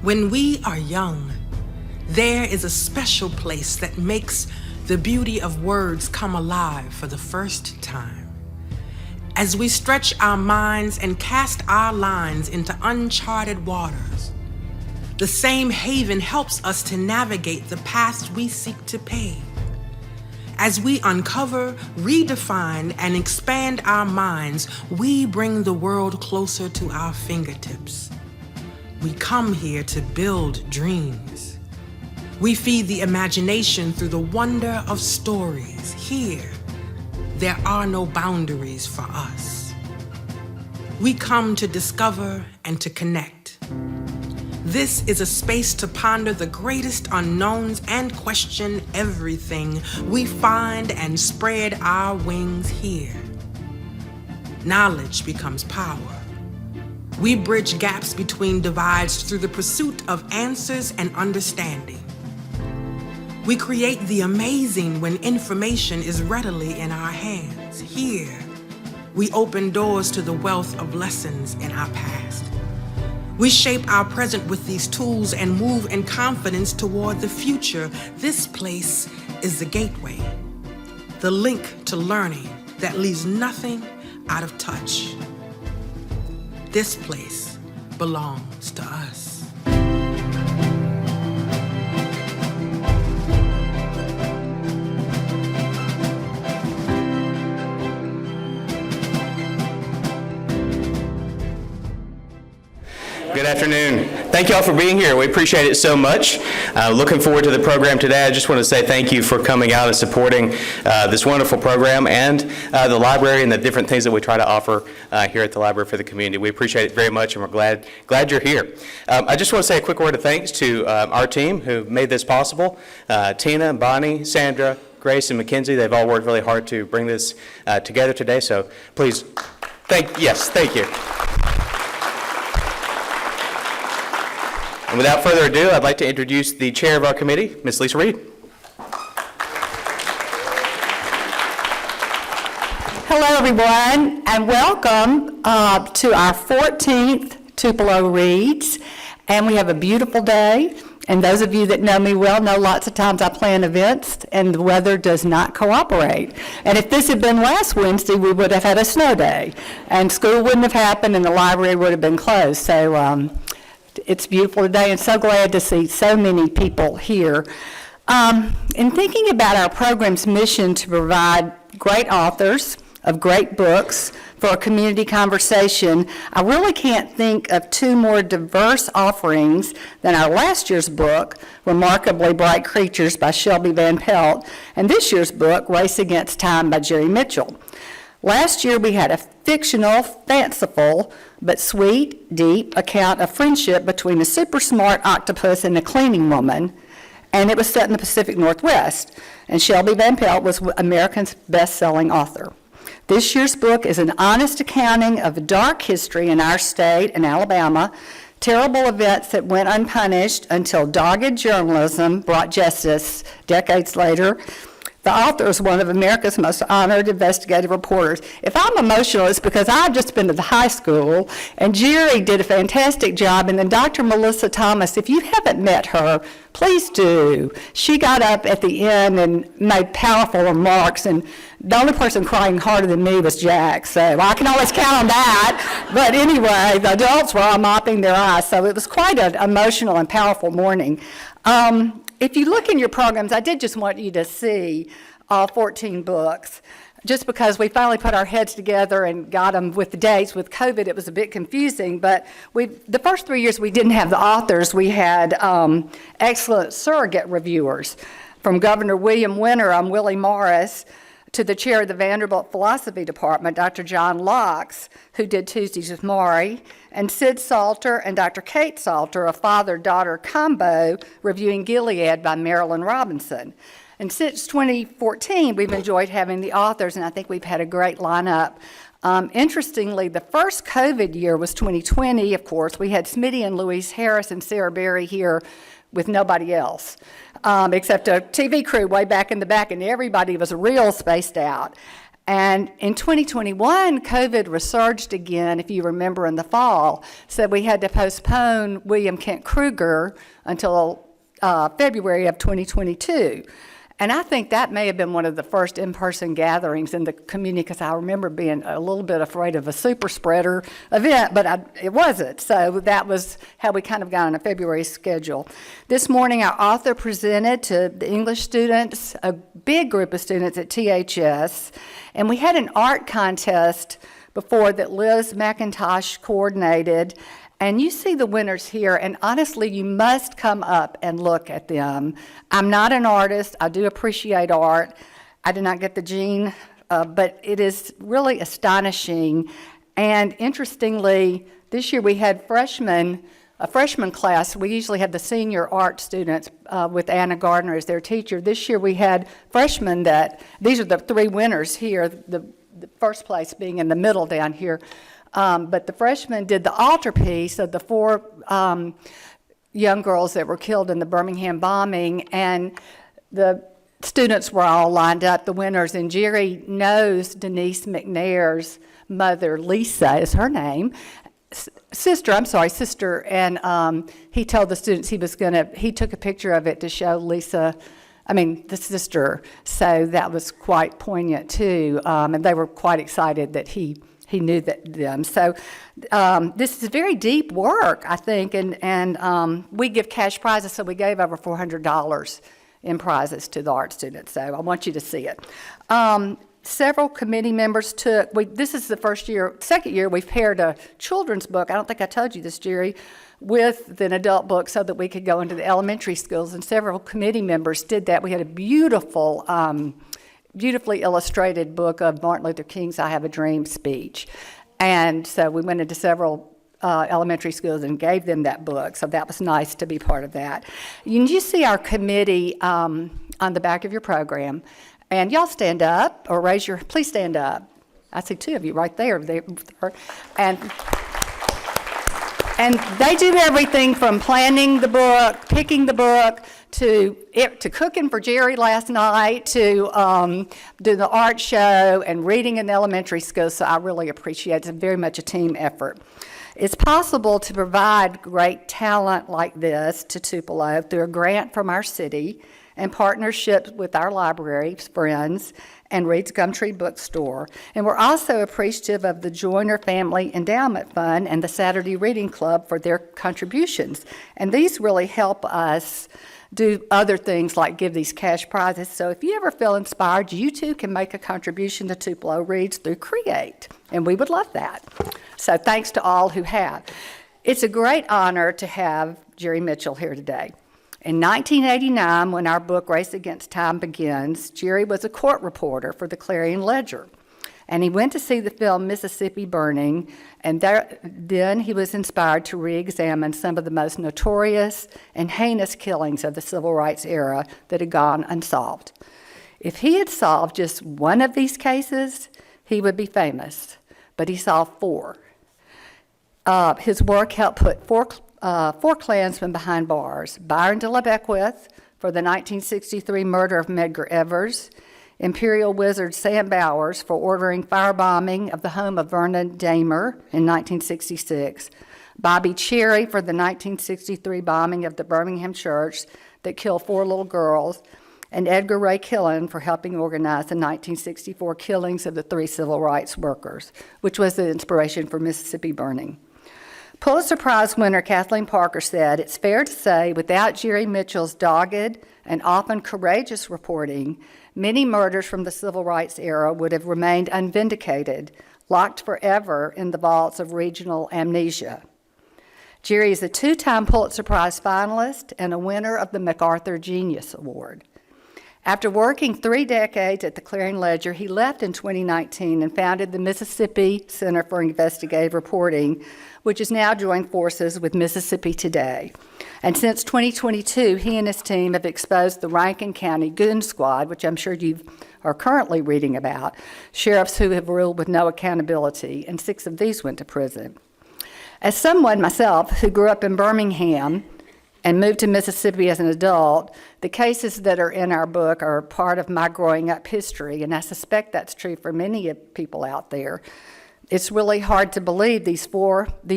When we are young, there is a special place that makes the beauty of words come alive for the first time. As we stretch our minds and cast our lines into uncharted waters, the same haven helps us to navigate the paths we seek to pave. As we uncover, redefine, and expand our minds, we bring the world closer to our fingertips. We come here to build dreams. We feed the imagination through the wonder of stories. Here, there are no boundaries for us. We come to discover and to connect. This is a space to ponder the greatest unknowns and question everything. We find and spread our wings here. Knowledge becomes power. We bridge gaps between divides through the pursuit of answers and understanding. We create the amazing when information is readily in our hands. Here, we open doors to the wealth of lessons in our past. We shape our present with these tools and move in confidence toward the future. This place is the gateway, the link to learning that leaves nothing out of touch. This place belongs to us. Good afternoon. Thank you all for being here. We appreciate it so much. Looking forward to the program today. I just want to say thank you for coming out and supporting this wonderful program and the library and the different things that we try to offer here at the library for the community. We appreciate it very much, and we're glad you're here. I just want to say a quick word of thanks to our team who made this possible. Tina, Bonnie, Sandra, Grace, and Mackenzie, they've all worked really hard to bring this together today, so please, thank you. And without further ado, I'd like to introduce the chair of our committee, Ms. Lisa Reed. Hello, everyone, and welcome to our 14th Tupelo Reads. And we have a beautiful day. And those of you that know me well know lots of times I plan events and the weather does not cooperate. And if this had been last Wednesday, we would have had a snow day. And school wouldn't have happened and the library would have been closed. So it's beautiful today, and so glad to see so many people here. In thinking about our program's mission to provide great authors of great books for a community conversation, I really can't think of two more diverse offerings than our last year's book, Remarkably Bright Creatures by Shelby Van Pelt, and this year's book, Race Against Time by Jerry Mitchell. Last year we had a fictional, fanciful, but sweet, deep account of friendship between a super smart octopus and a cleaning woman, and it was set in the Pacific Northwest, and Shelby Van Pelt was America's best-selling author. This year's book is an honest accounting of a dark history in our state and Alabama, terrible events that went unpunished until dogged journalism brought justice decades later. The author is one of America's most honored investigative reporters. If I'm emotional, it's because I've just been to the high school, and Jerry did a fantastic job, and then Dr. Melissa Thomas, if you haven't met her, please do. She got up at the end and made powerful remarks, and the only person crying harder than me was Jack, so I can always count on that. But anyway, the adults were all mopping their eyes, so it was quite an emotional and powerful morning. If you look in your programs, I did just want you to see all 14 books, just because we finally put our heads together and got them with the dates. With COVID, it was a bit confusing, but the first 3 years we didn't have the authors. We had excellent surrogate reviewers. From Governor William Winter, I'm Willie Morris, to the chair of the Vanderbilt Philosophy Department, Dr. John Locks, who did Tuesdays with Maury, and Sid Salter and Dr. Kate Salter, a father-daughter combo, reviewing Gilead by Marilyn Robinson. And since 2014, we've enjoyed having the authors, and I think we've had a great lineup. Interestingly, the first COVID year was 2020, of course. We had Smitty and Louise Harris and Sarah Berry here with nobody else, except a TV crew way back in the back, and everybody was real spaced out. And in 2021, COVID resurged again, if you remember, in the fall. So we had to postpone William Kent Kruger until February of 2022. And I think that may have been one of the first in-person gatherings in the community, because I remember being a little bit afraid of a super spreader event, but it wasn't. So that was how we kind of got on a February schedule. This morning, our author presented to the English students, a big group of students at THS, and we had an art contest before that Liz McIntosh coordinated. And you see the winners here, and honestly, you must come up and look at them. I'm not an artist. I do appreciate art. I did not get the gene, but it is really astonishing. And interestingly, this year we had a freshman class. We usually have the senior art students with Anna Gardner as their teacher. This year we had freshmen these are the three winners here, the first place being in the middle down here. But the freshmen did the altarpiece of the four young girls that were killed in the Birmingham bombing, and the students were all lined up, the winners, and Jerry knows Denise McNair's mother, Lisa is her name, sister, and he told the students he took a picture of it to show Lisa, the sister, so that was quite poignant too, and they were quite excited that he knew them. So this is very deep work, I think, and we give cash prizes, so we gave over $400 in prizes to the art students, so I want you to see it. Several committee members this is the second year we've paired a children's book, I don't think I told you this, Jerry, with an adult book so that we could go into the elementary schools, and several committee members did that. We had a beautifully illustrated book of Martin Luther King's I Have a Dream speech. And so we went into several elementary schools and gave them that book, so that was nice to be part of that. You see our committee on the back of your program, and y'all stand up, or please stand up. I see two of you right there. And they do everything from planning the book, picking the book, to cooking for Jerry last night, to do the art show and reading in elementary school, so I really appreciate it. It's very much a team effort. It's possible to provide great talent like this to Tupelo through a grant from our city and partnerships with our library friends and Reed's Gumtree Bookstore. And we're also appreciative of the Joyner Family Endowment Fund and the Saturday Reading Club for their contributions. And these really help us do other things like give these cash prizes. So if you ever feel inspired, you too can make a contribution to Tupelo Reads through Create, and we would love that. So thanks to all who have. It's a great honor to have Jerry Mitchell here today. In 1989, when our book Race Against Time begins, Jerry was a court reporter for the Clarion Ledger. And he went to see the film Mississippi Burning, and then he was inspired to re-examine some of the most notorious and heinous killings of the civil rights era that had gone unsolved. If he had solved just one of these cases, he would be famous, but he solved four. His work helped put four Klansmen behind bars: Byron de la Beckwith for the 1963 murder of Medgar Evers, Imperial Wizard Sam Bowers for ordering firebombing of the home of Vernon Dahmer in 1966, Bobby Cherry for the 1963 bombing of the Birmingham church that killed 4 little girls, and Edgar Ray Killen for helping organize the 1964 killings of the 3 civil rights workers, which was the inspiration for Mississippi Burning. Pulitzer Prize winner Kathleen Parker said, "It's fair to say without Jerry Mitchell's dogged and often courageous reporting, many murders from the civil rights era would have remained unvindicated, locked forever in the vaults of regional amnesia." Jerry is a 2-time Pulitzer Prize finalist and a winner of the MacArthur Genius Award. After working 3 decades at the Clarion Ledger, he left in 2019 and founded the Mississippi Center for Investigative Reporting, which has now joined forces with Mississippi Today. And since 2022, he and his team have exposed the Rankin County Goon Squad, which I'm sure you are currently reading about, sheriffs who have ruled with no accountability, and 6 of these went to prison. As someone myself who grew up in Birmingham, and moved to Mississippi as an adult, the cases that are in our book are part of my growing up history, and I suspect that's true for many people out there. It's really hard to believe these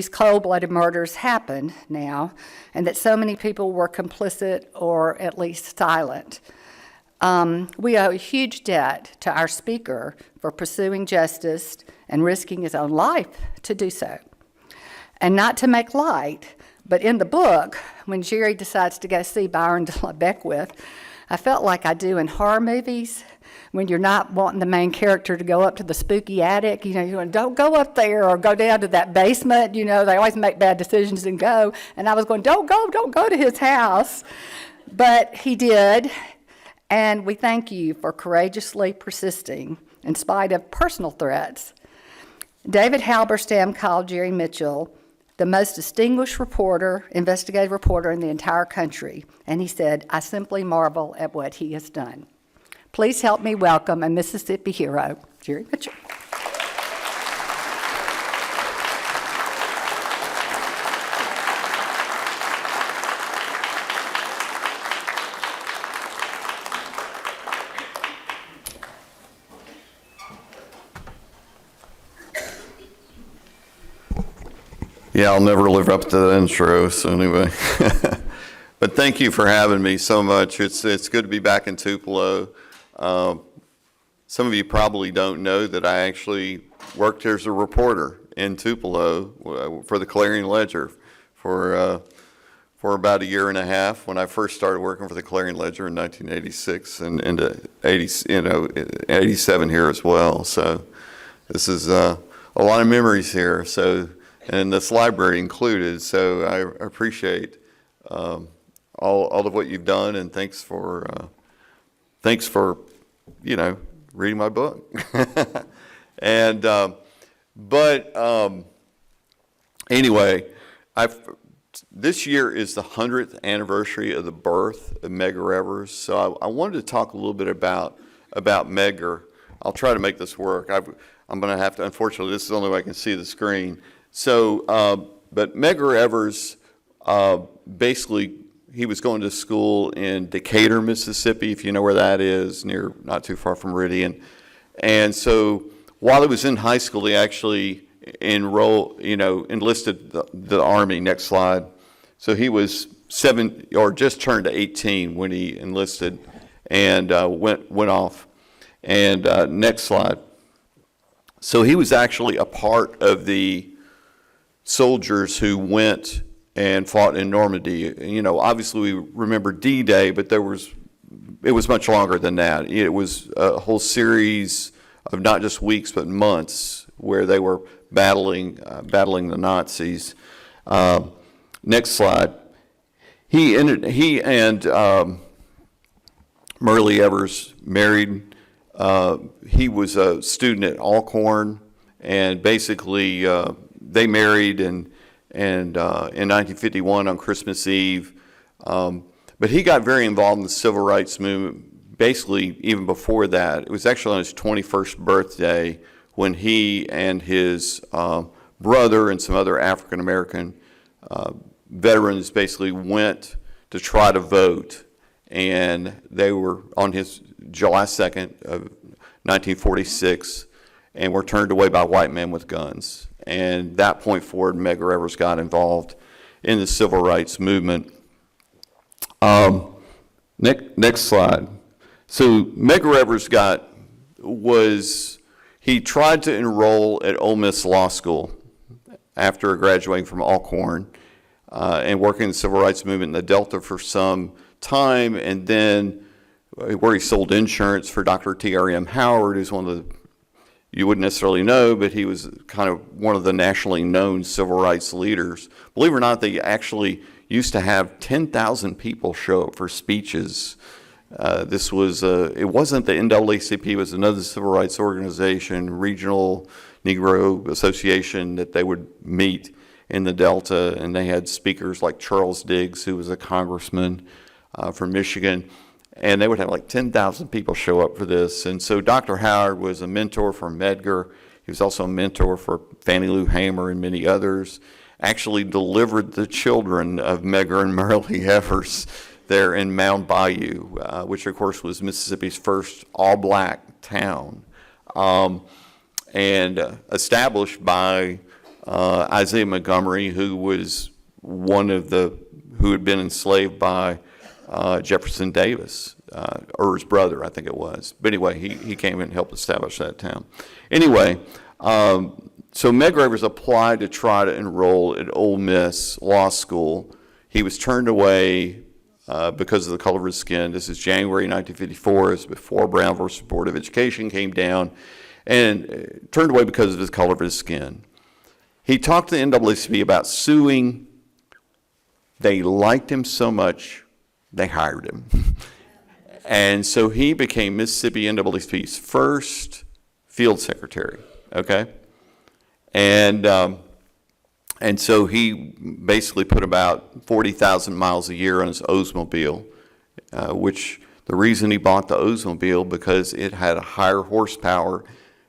cold-blooded murders happened now, and that so many people were complicit or at least silent. We owe a huge debt to our speaker for pursuing justice and risking his own life to do so. And not to make light, but in the book, when Jerry decides to go see Byron de la Beckwith, I felt like I do in horror movies, when you're not wanting the main character to go up to the spooky attic, you're going, don't go up there, or go down to that basement, they always make bad decisions and go. And I was going, don't go to his house. But he did, and we thank you for courageously persisting in spite of personal threats. David Halberstam called Jerry Mitchell the most distinguished investigative reporter in the entire country, and he said, I simply marvel at what he has done. Please help me welcome a Mississippi hero, Jerry Mitchell. Yeah, I'll never live up to the intro, so anyway. But thank you for having me so much. It's good to be back in Tupelo. Some of you probably don't know that I actually worked as a reporter in Tupelo for the Clarion Ledger for about a year and a half when I first started working for the Clarion Ledger in 1986 and into 87 here as well. So this is a lot of memories here. So. And this library included, so I appreciate all of what you've done, and thanks for reading my book. And anyway, this year is the 100th anniversary of the birth of Medgar Evers, so I wanted to talk a little bit about Medgar. I'll try to make this work. I'm going to have to. Unfortunately, this is the only way I can see the screen. So, but Medgar Evers, basically, he was going to school in Decatur, Mississippi, if you know where that is, not too far from Meridian. And so, while he was in high school, he actually enlisted the Army. Next slide. So he was just turned 18 when he enlisted, and went off. And next slide. So he was actually a part of the soldiers who went and fought in Normandy. Obviously we remember D-Day, but it was much longer than that. It was a whole series of not just weeks but months where they were battling the Nazis. Next slide. He and Merle Evers married. He was a student at Alcorn, and basically they married in 1951 on Christmas Eve. But he got very involved in the civil rights movement, basically even before that. It was actually on his 21st birthday when he and his brother and some other African-American veterans basically went to try to vote. And they were on his July 2nd of 1946 and were turned away by white men with guns. And that point forward, Medgar Evers got involved in the civil rights movement. Next slide. So Medgar Evers he tried to enroll at Ole Miss Law School after graduating from Alcorn and working in the civil rights movement in the Delta for some time, and then where he sold insurance for Dr. T.R.M. Howard, who's one of the, you wouldn't necessarily know, but he was kind of one of the nationally known civil rights leaders. Believe it or not, they actually used to have 10,000 people show up for speeches. This was, it wasn't the NAACP, it was another civil rights organization, regional Negro association, that they would meet in the Delta, and they had speakers like Charles Diggs, who was a congressman from Michigan, and they would have like 10,000 people show up for this. And so Dr. Howard was a mentor for Medgar. He was also a mentor for Fannie Lou Hamer and many others. actually delivered the children of Medgar and Marilee Evers there in Mound Bayou, which of course was Mississippi's first all-black town, and established by Isaiah Montgomery, who was who had been enslaved by Jefferson Davis, or his brother, I think it was. But anyway, he came and helped establish that town. Anyway, so Medgar Evers applied to try to enroll at Ole Miss Law School. He was turned away because of the color of his skin. This is January 1954. It's before Brown versus Board of Education came down, and turned away because of the color of his skin. He talked to the NAACP about suing. They liked him so much, they hired him. And so he became Mississippi NAACP's first field secretary, okay? And so he basically put about 40,000 miles a year on his Oldsmobile, which the reason he bought the Oldsmobile because it had a higher horsepower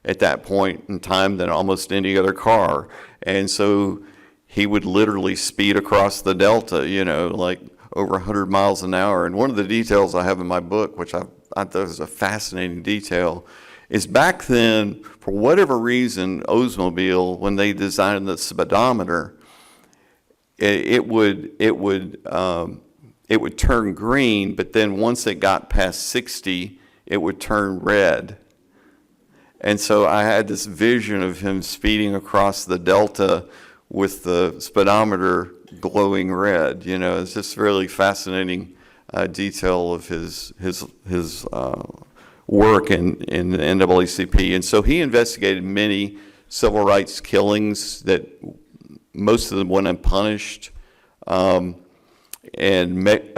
at that point in time than almost any other car. And so he would literally speed across the Delta, like over 100 miles an hour. And one of the details I have in my book, which I thought was a fascinating detail, is back then, for whatever reason, Oldsmobile, when they designed the speedometer, it would turn green, but then once it got past 60, it would turn red. And so I had this vision of him speeding across the Delta with the speedometer glowing red. It's just really fascinating detail of his work in the NAACP. And so he investigated many civil rights killings that most of them went unpunished. And Emmett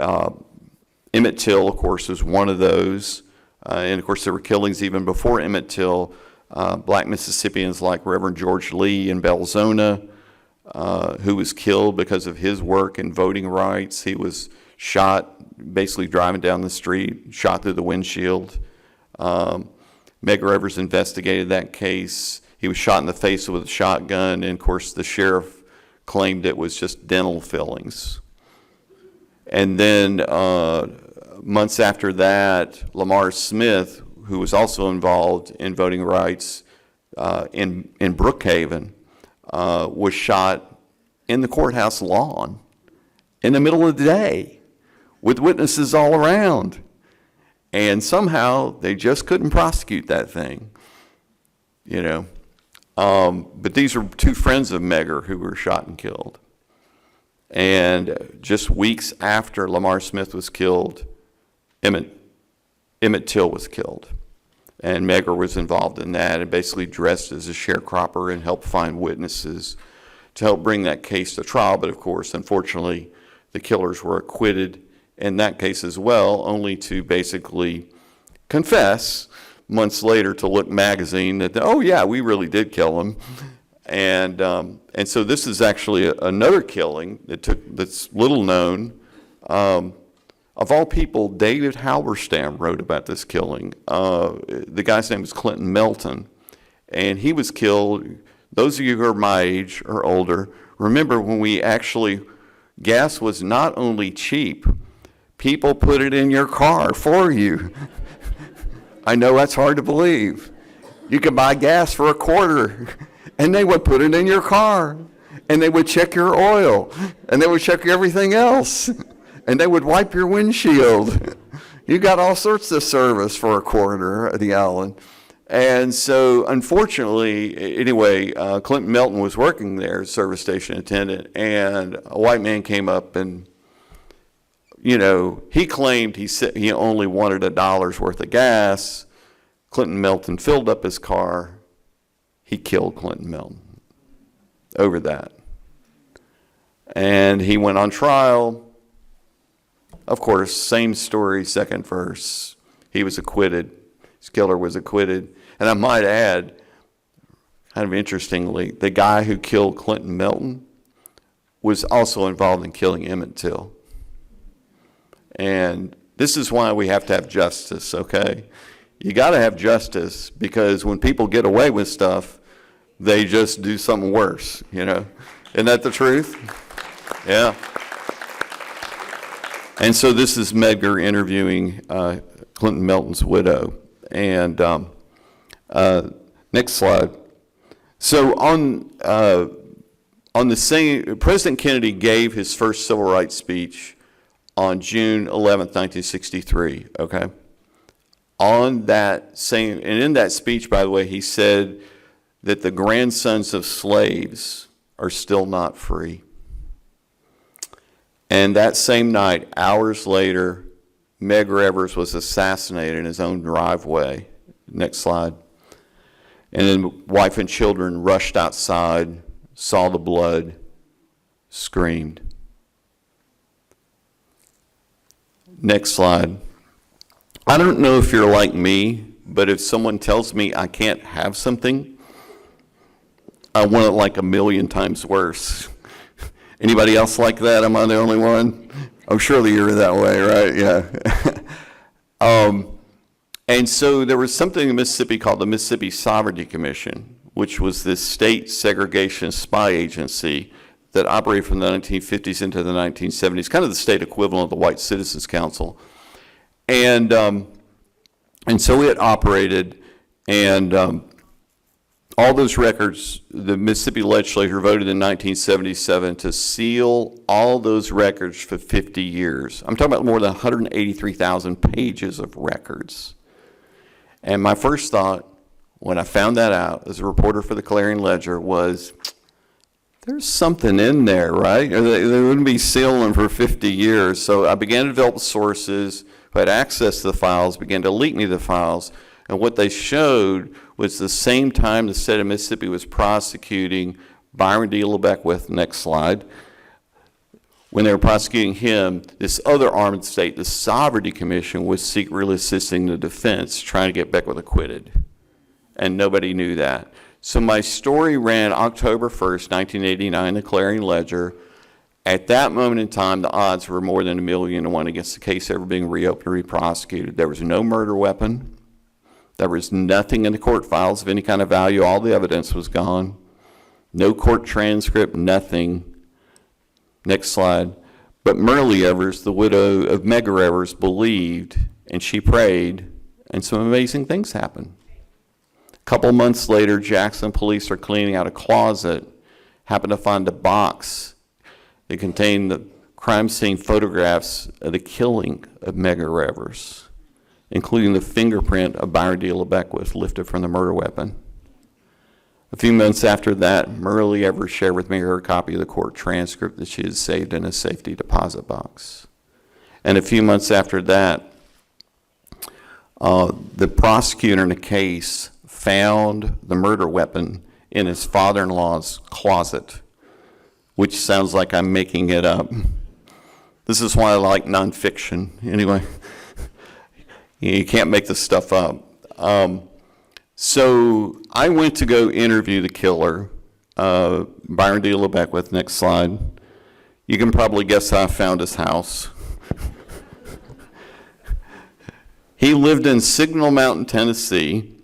Till, of course, was one of those. And of course, there were killings even before Emmett Till. Black Mississippians like Reverend George Lee in Belzona, who was killed because of his work in voting rights. He was shot, basically driving down the street, shot through the windshield. Medgar Evers investigated that case. He was shot in the face with a shotgun, and of course, the sheriff claimed it was just dental fillings. And then months after that, Lamar Smith, who was also involved in voting rights in Brookhaven, was shot in the courthouse lawn in the middle of the day with witnesses all around. And somehow they just couldn't prosecute that thing, But these are two friends of Medgar who were shot and killed. And just weeks after Lamar Smith was killed, Emmett Till was killed. And Medgar was involved in that and basically dressed as a sharecropper and helped find witnesses to help bring that case to trial. But of course, unfortunately, the killers were acquitted in that case as well, only to basically confess months later to Look magazine that, oh yeah, we really did kill him. And so this is actually another killing that's little known. Of all people, David Halberstam wrote about this killing. The guy's name is Clinton Melton, and he was killed. Those of you who are my age or older, remember when gas was not only cheap, people put it in your car for you. I know that's hard to believe. You could buy gas for $0.25, and they would put it in your car, and they would check your oil, and they would check everything else. And they would wipe your windshield. You got all sorts of service for $0.25 at the Allen. And so, unfortunately, anyway, Clinton Melton was working there as service station attendant, and a white man came up and, he claimed he only wanted $1 worth of gas. Clinton Melton filled up his car. He killed Clinton Melton over that. And he went on trial. Of course, same story, second verse. He was acquitted. His killer was acquitted. And I might add, kind of interestingly, the guy who killed Clinton Melton was also involved in killing Emmett Till. And this is why we have to have justice, okay? You got to have justice, because when people get away with stuff, they just do something worse, Isn't that the truth? Yeah. And so this is Medgar interviewing Clinton Melton's widow. And next slide. So on the same, President Kennedy gave his first civil rights speech on June 11th, 1963, okay? On that same, and in that speech, by the way, he said that the grandsons of slaves are still not free. And that same night, hours later, Medgar Evers was assassinated in his own driveway. Next slide. And then wife and children rushed outside, saw the blood, screamed. Next slide. I don't know if you're like me, but if someone tells me I can't have something, I want it like a million times worse. Anybody else like that? Am I the only one? Oh, surely you're that way, right? Yeah. And so there was something in Mississippi called the Mississippi Sovereignty Commission, which was this state segregation spy agency that operated from the 1950s into the 1970s, kind of the state equivalent of the White Citizens Council. And so it operated, and all those records, the Mississippi legislature voted in 1977 to seal all those records for 50 years. I'm talking about more than 183,000 pages of records. And my first thought when I found that out as a reporter for the Clarion Ledger was, there's something in there, right? Or they wouldn't be sealing for 50 years. So I began to develop sources who had access to the files, began to leak me the files. And what they showed was the same time the state of Mississippi was prosecuting Byron D. LeBeckwith, next slide, when they were prosecuting him, this other arm of the state, the Sovereignty Commission, was secretly assisting the defense, trying to get Beckwith acquitted. And nobody knew that. So my story ran October 1st, 1989, the Clarion Ledger. At that moment in time, the odds were more than 1,000,000 to 1 against the case ever being reopened or reprosecuted. There was no murder weapon. There was nothing in the court files of any kind of value. All the evidence was gone. No court transcript, nothing. Next slide. But Merle Evers, the widow of Medgar Evers, believed, and she prayed, and some amazing things happened. A couple months later, Jackson police are cleaning out a closet, happened to find a box that contained the crime scene photographs of the killing of Medgar Evers, including the fingerprint of Byron D. LeBeckwith lifted from the murder weapon. A few months after that, Merle Evers shared with me her copy of the court transcript that she had saved in a safety deposit box. And a few months after that, the prosecutor in the case found the murder weapon in his father-in-law's closet, which sounds like I'm making it up. This is why I like nonfiction. Anyway, you can't make this stuff up. So I went to go interview the killer, Byron D. LeBeckwith. Next slide. You can probably guess how I found his house. He lived in Signal Mountain, Tennessee.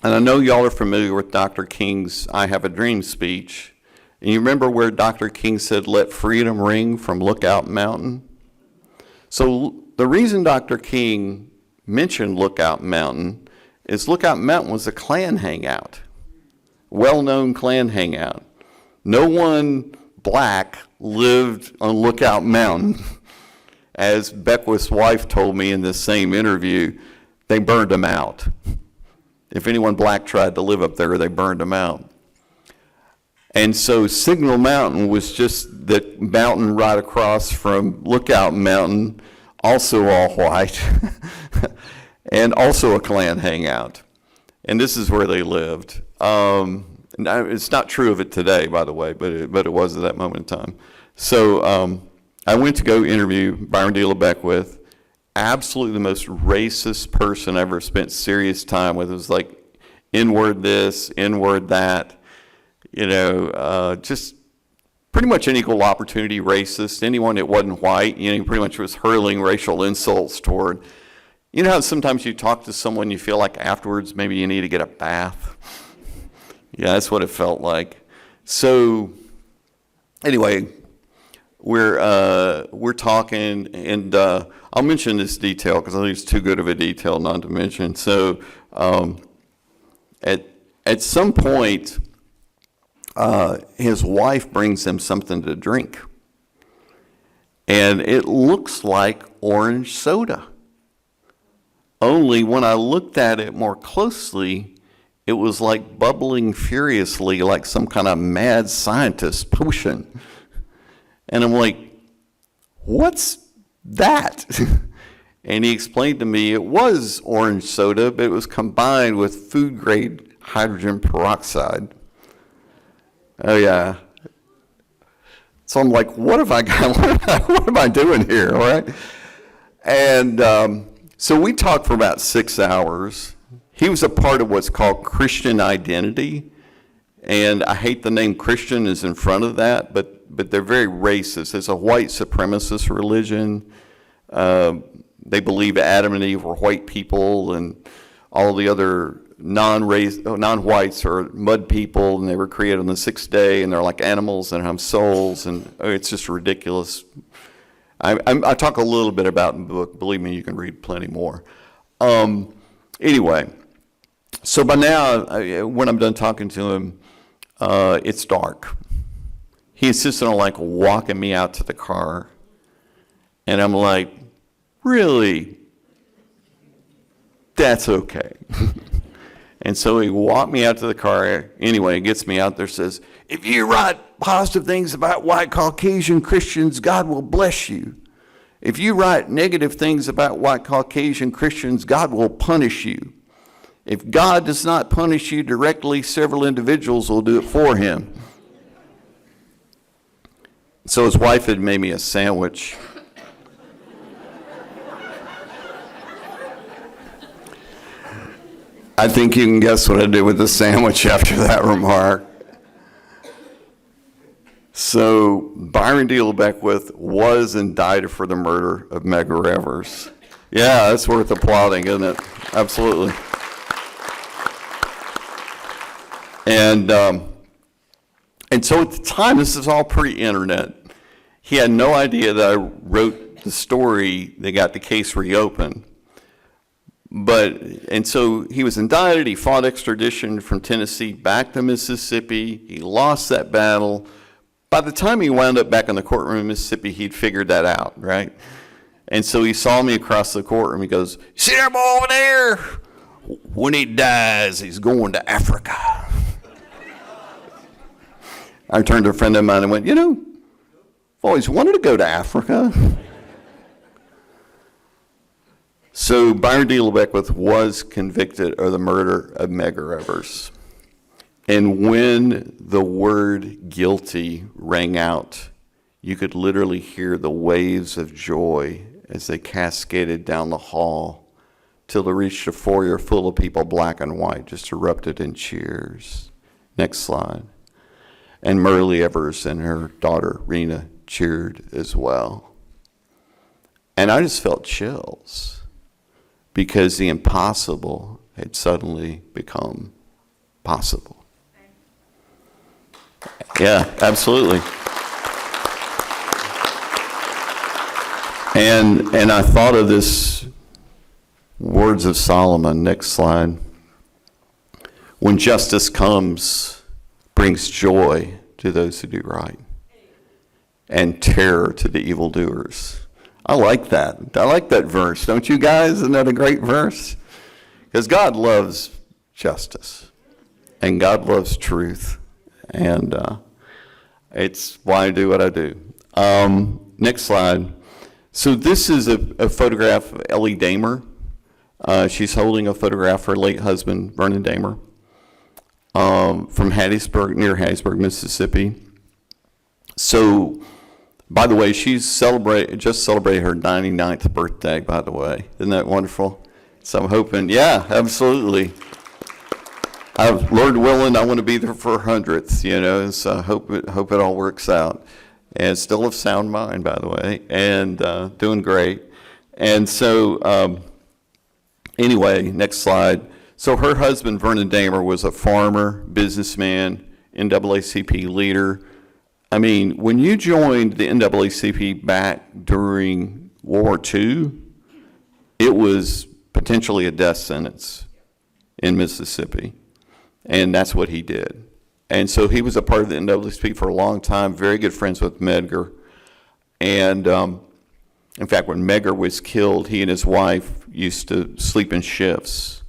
And I know y'all are familiar with Dr. King's I Have a Dream speech. And you remember where Dr. King said, "Let freedom ring from Lookout Mountain"? So the reason Dr. King mentioned Lookout Mountain is Lookout Mountain was a Klan hangout, well-known Klan hangout. No one black lived on Lookout Mountain. As Beckwith's wife told me in this same interview, they burned him out. If anyone black tried to live up there, they burned him out. And so Signal Mountain was just the mountain right across from Lookout Mountain, also all white, and also a Klan hangout. And this is where they lived. It's not true of it today, by the way, but it was at that moment in time. So I went to go interview Byron D. LeBeckwith, absolutely the most racist person I ever spent serious time with. It was like N-word this, N-word that, just pretty much an equal opportunity racist. Anyone that wasn't white, he pretty much was hurling racial insults toward. You know how sometimes you talk to someone, you feel like afterwards maybe you need to get a bath? Yeah, that's what it felt like. So anyway, we're talking, and I'll mention this detail because I think it's too good of a detail not to mention. So at some point, his wife brings him something to drink, and it looks like orange soda. Only when I looked at it more closely, it was like bubbling furiously like some kind of mad scientist potion. And I'm like, what's that? And he explained to me it was orange soda, but it was combined with food-grade hydrogen peroxide. Oh, yeah. So I'm like, what have I got? What am I doing here, all right? And so we talked for about 6 hours. He was a part of what's called Christian identity. And I hate the name Christian is in front of that, but they're very racist. It's a white supremacist religion. They believe Adam and Eve were white people, and all the other non-whites are mud people, and they were created on the sixth day, and they're like animals and have souls, and it's just ridiculous. I talk a little bit about in the book. Believe me, you can read plenty more. Anyway, so by now, when I'm done talking to him, it's dark. He insisted on like walking me out to the car. And I'm like, really? That's okay. And so he walked me out to the car. Anyway, he gets me out there, says, if you write positive things about white Caucasian Christians, God will bless you. If you write negative things about white Caucasian Christians, God will punish you. If God does not punish you directly, several individuals will do it for him. So his wife had made me a sandwich. I think you can guess what I did with the sandwich after that remark. So Byron D. Beckwith was indicted for the murder of Medgar Evers. Yeah, that's worth applauding, isn't it? Absolutely. And so at the time, this is all pre-internet. He had no idea that I wrote the story that got the case reopened. And so he was indicted. He fought extradition from Tennessee back to Mississippi. He lost that battle. By the time he wound up back in the courtroom in Mississippi, he'd figured that out, right? And so he saw me across the courtroom. He goes, see that boy over there? When he dies, he's going to Africa. I turned to a friend of mine and went, I've always wanted to go to Africa. So Byron D. Beckwith was convicted of the murder of Medgar Evers. And when the word guilty rang out, you could literally hear the waves of joy as they cascaded down the hall till they reached a foyer full of people, black and white, just erupted in cheers. Next slide. And Myrlie Evers and her daughter, Rena, cheered as well. And I just felt chills because the impossible had suddenly become possible. Yeah, absolutely. And I thought of this words of Solomon. Next slide. When justice comes, brings joy to those who do right, and terror to the evildoers. I like that. I like that verse. Don't you guys? Isn't that a great verse? Because God loves justice, and God loves truth, and it's why I do what I do. Next slide. So this is a photograph of Ellie Damer. She's holding a photograph of her late husband, Vernon Damer, from Hattiesburg, near Hattiesburg, Mississippi. So, by the way, she's just celebrated her 99th birthday, by the way. Isn't that wonderful? So I'm hoping, yeah, absolutely. Lord willing, I want to be there for her 100th, so I hope it all works out. And still of sound mind, by the way, and doing great. And so, anyway, next slide. So her husband, Vernon Damer, was a farmer, businessman, NAACP leader, I mean, when you joined the NAACP back during World War II, it was potentially a death sentence in Mississippi, and that's what he did. And so he was a part of the NAACP for a long time, very good friends with Medgar. And in fact, when Medgar was killed, he and his wife used to sleep in shifts,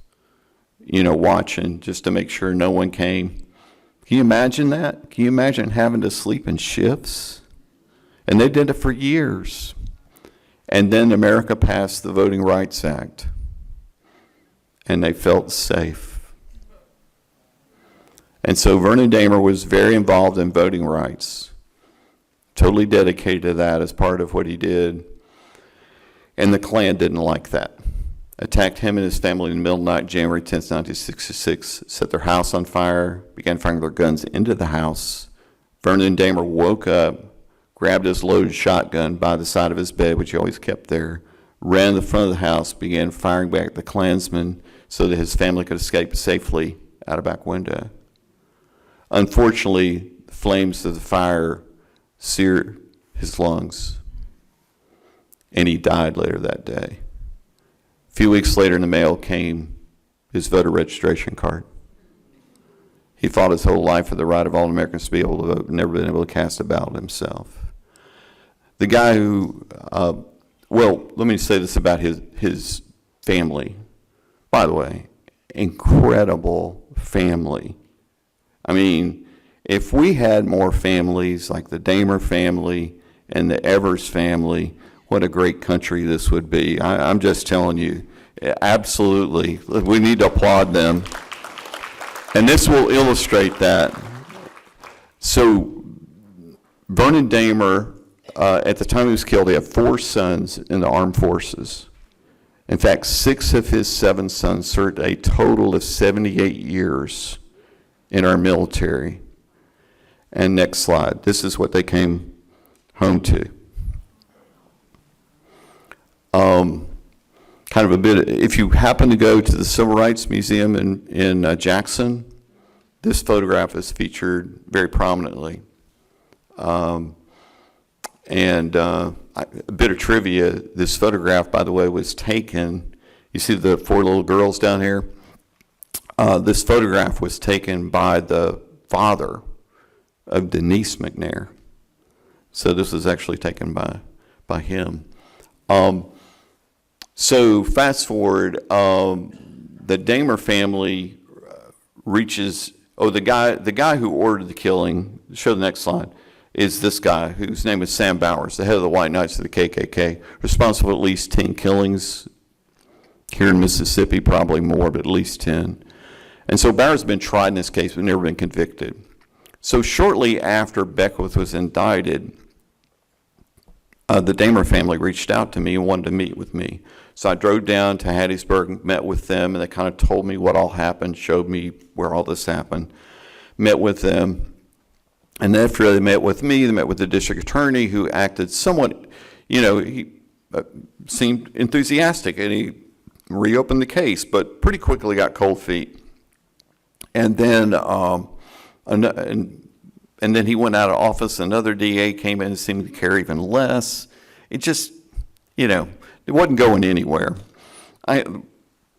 watching just to make sure no one came. Can you imagine that? Can you imagine having to sleep in shifts? And they did it for years. And then America passed the Voting Rights Act, and they felt safe. And so Vernon Dahmer was very involved in voting rights, totally dedicated to that as part of what he did. And the Klan didn't like that. Attacked him and his family in the middle of the night, January 10th, 1966, set their house on fire, began firing their guns into the house. Vernon Dahmer woke up, grabbed his loaded shotgun by the side of his bed, which he always kept there, ran to the front of the house, began firing back at the Klansmen so that his family could escape safely out a back window. Unfortunately, the flames of the fire seared his lungs, and he died later that day. A few weeks later in the mail came his voter registration card. He fought his whole life for the right of all Americans to be able to vote, never been able to cast a ballot himself. The guy who, let me say this about his family. By the way, incredible family. I mean, if we had more families like the Dahmer family and the Evers family, what a great country this would be. I'm just telling you, absolutely. We need to applaud them. And this will illustrate that. So Vernon Dahmer, at the time he was killed, he had 4 sons in the armed forces. In fact, 6 of his 7 sons served a total of 78 years in our military. And next slide. This is what they came home to. Kind of a bit, if you happen to go to the Civil Rights Museum in Jackson, this photograph is featured very prominently. A bit of trivia, this photograph, by the way, was taken, you see the 4 little girls down here? This photograph was taken by the father of Denise McNair. So this was actually taken by him. So fast forward, the Dahmer family reaches, the guy who ordered the killing, show the next slide, is this guy whose name is Sam Bowers, the head of the White Knights of the KKK, responsible for at least 10 killings here in Mississippi, probably more, but at least 10. And so Bowers has been tried in this case, but never been convicted. So shortly after Beckwith was indicted, the Dahmer family reached out to me and wanted to meet with me. So I drove down to Hattiesburg, met with them, and they kind of told me what all happened, showed me where all this happened, met with them. And after they met with me, they met with the district attorney, who acted somewhat, he seemed enthusiastic, and he reopened the case, but pretty quickly got cold feet. And then and then he went out of office. Another DA came in and seemed to care even less. It just, it wasn't going anywhere. The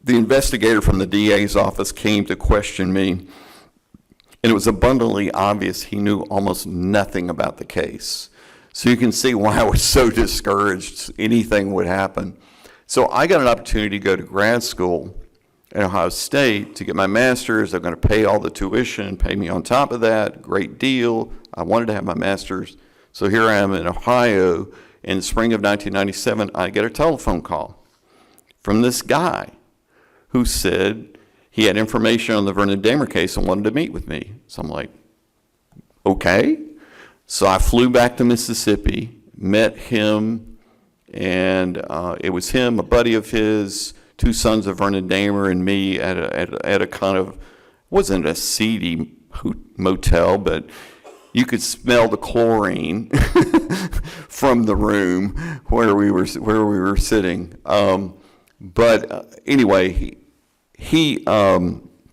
investigator from the DA's office came to question me, and it was abundantly obvious he knew almost nothing about the case. So you can see why I was so discouraged anything would happen. So I got an opportunity to go to grad school at Ohio State to get my master's. They're going to pay all the tuition, pay me on top of that. Great deal. I wanted to have my master's. So here I am in Ohio. In the spring of 1997, I get a telephone call from this guy who said he had information on the Vernon Dahmer case and wanted to meet with me. So I'm like, okay. So I flew back to Mississippi, met him, and it was him, a buddy of his, 2 sons of Vernon Dahmer, and me at a kind of, wasn't a seedy motel, but you could smell the chlorine from the room where we were sitting. But anyway, he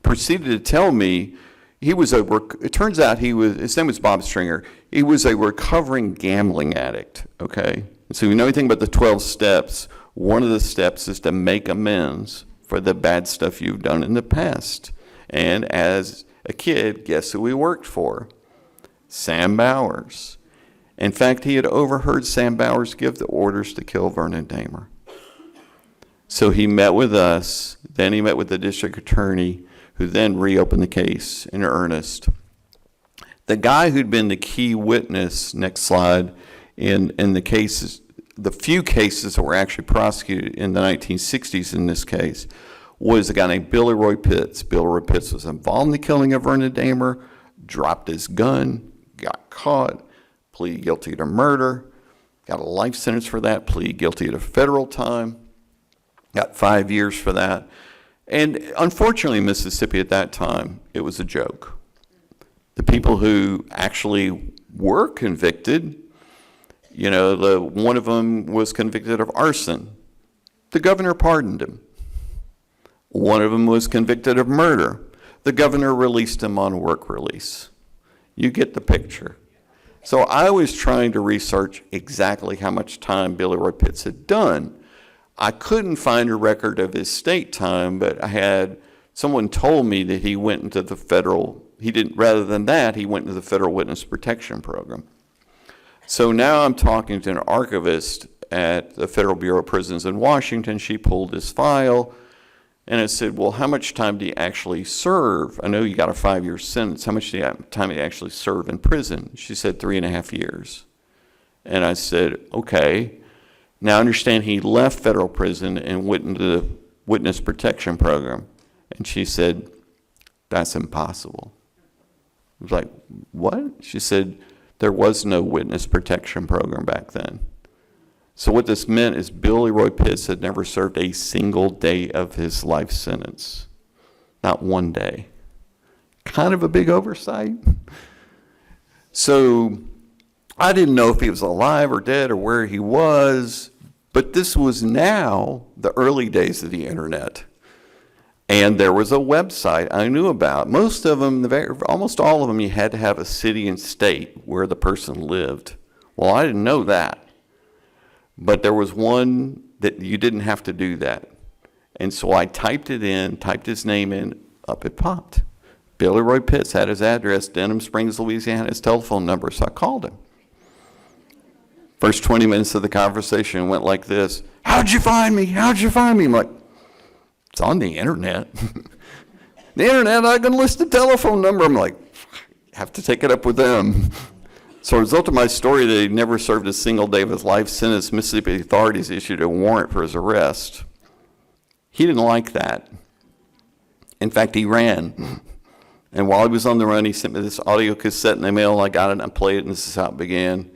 proceeded to tell me, it turns out his name was Bob Stringer. He was a recovering gambling addict, okay? So if you know anything about the 12 steps, one of the steps is to make amends for the bad stuff you've done in the past. And as a kid, guess who he worked for? Sam Bowers. In fact, he had overheard Sam Bowers give the orders to kill Vernon Dahmer. So he met with us, then he met with the district attorney, who then reopened the case in earnest. The guy who'd been the key witness, next slide, in the cases, the few cases that were actually prosecuted in the 1960s in this case, was a guy named Billy Roy Pitts. Billy Roy Pitts was involved in the killing of Vernon Dahmer, dropped his gun, got caught, pleaded guilty to murder, got a life sentence for that, pleaded guilty to federal time, got 5 years for that. And unfortunately, in Mississippi at that time, it was a joke. The people who actually were convicted, one of them was convicted of arson. The governor pardoned him. One of them was convicted of murder. The governor released him on work release. You get the picture. So I was trying to research exactly how much time Billy Roy Pitts had done. I couldn't find a record of his state time, but someone told me that he went into the federal, rather than that, he went into the Federal Witness Protection Program. So now I'm talking to an archivist at the Federal Bureau of Prisons in Washington. She pulled his file, and I said, well, how much time do you actually serve? I know you got a 5-year sentence. How much time do you actually serve in prison? She said 3.5 years. And I said, okay. Now, I understand he left federal prison and went into the Witness Protection Program. And she said, that's impossible. I was like, what? She said, there was no Witness Protection Program back then. So what this meant is Billy Roy Pitts had never served a single day of his life sentence. Not one day. Kind of a big oversight. So I didn't know if he was alive or dead or where he was, but this was now the early days of the internet. And there was a website I knew about. Most of them, almost all of them, you had to have a city and state where the person lived. Well, I didn't know that. But there was one that you didn't have to do that. And so I typed his name in, up it popped. Billy Roy Pitts had his address, Denham Springs, Louisiana, his telephone number, so I called him. First 20 minutes of the conversation went like this. How'd you find me? How'd you find me? I'm like, it's on the internet. The internet, I can list the telephone number. I'm like, have to take it up with them. So as a result of my story that he never served a single day of his life sentence, Mississippi authorities issued a warrant for his arrest. He didn't like that. In fact, he ran. And while he was on the run, he sent me this audio cassette in the mail. I got it and I played it, and this is how it began.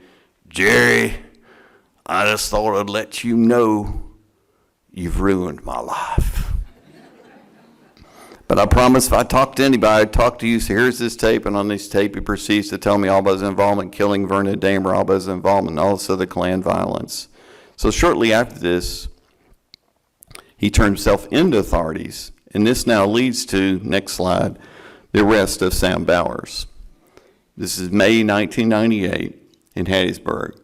Jerry, I just thought I'd let you know you've ruined my life. But I promise if I talk to anybody, I'd talk to you. So here's this tape, and on this tape he proceeds to tell me all about his involvement in killing Vernon Dahmer, all about his involvement in all this other Klan violence. So shortly after this, he turned himself into authorities, and this now leads to, next slide, the arrest of Sam Bowers. This is May 1998 in Hattiesburg.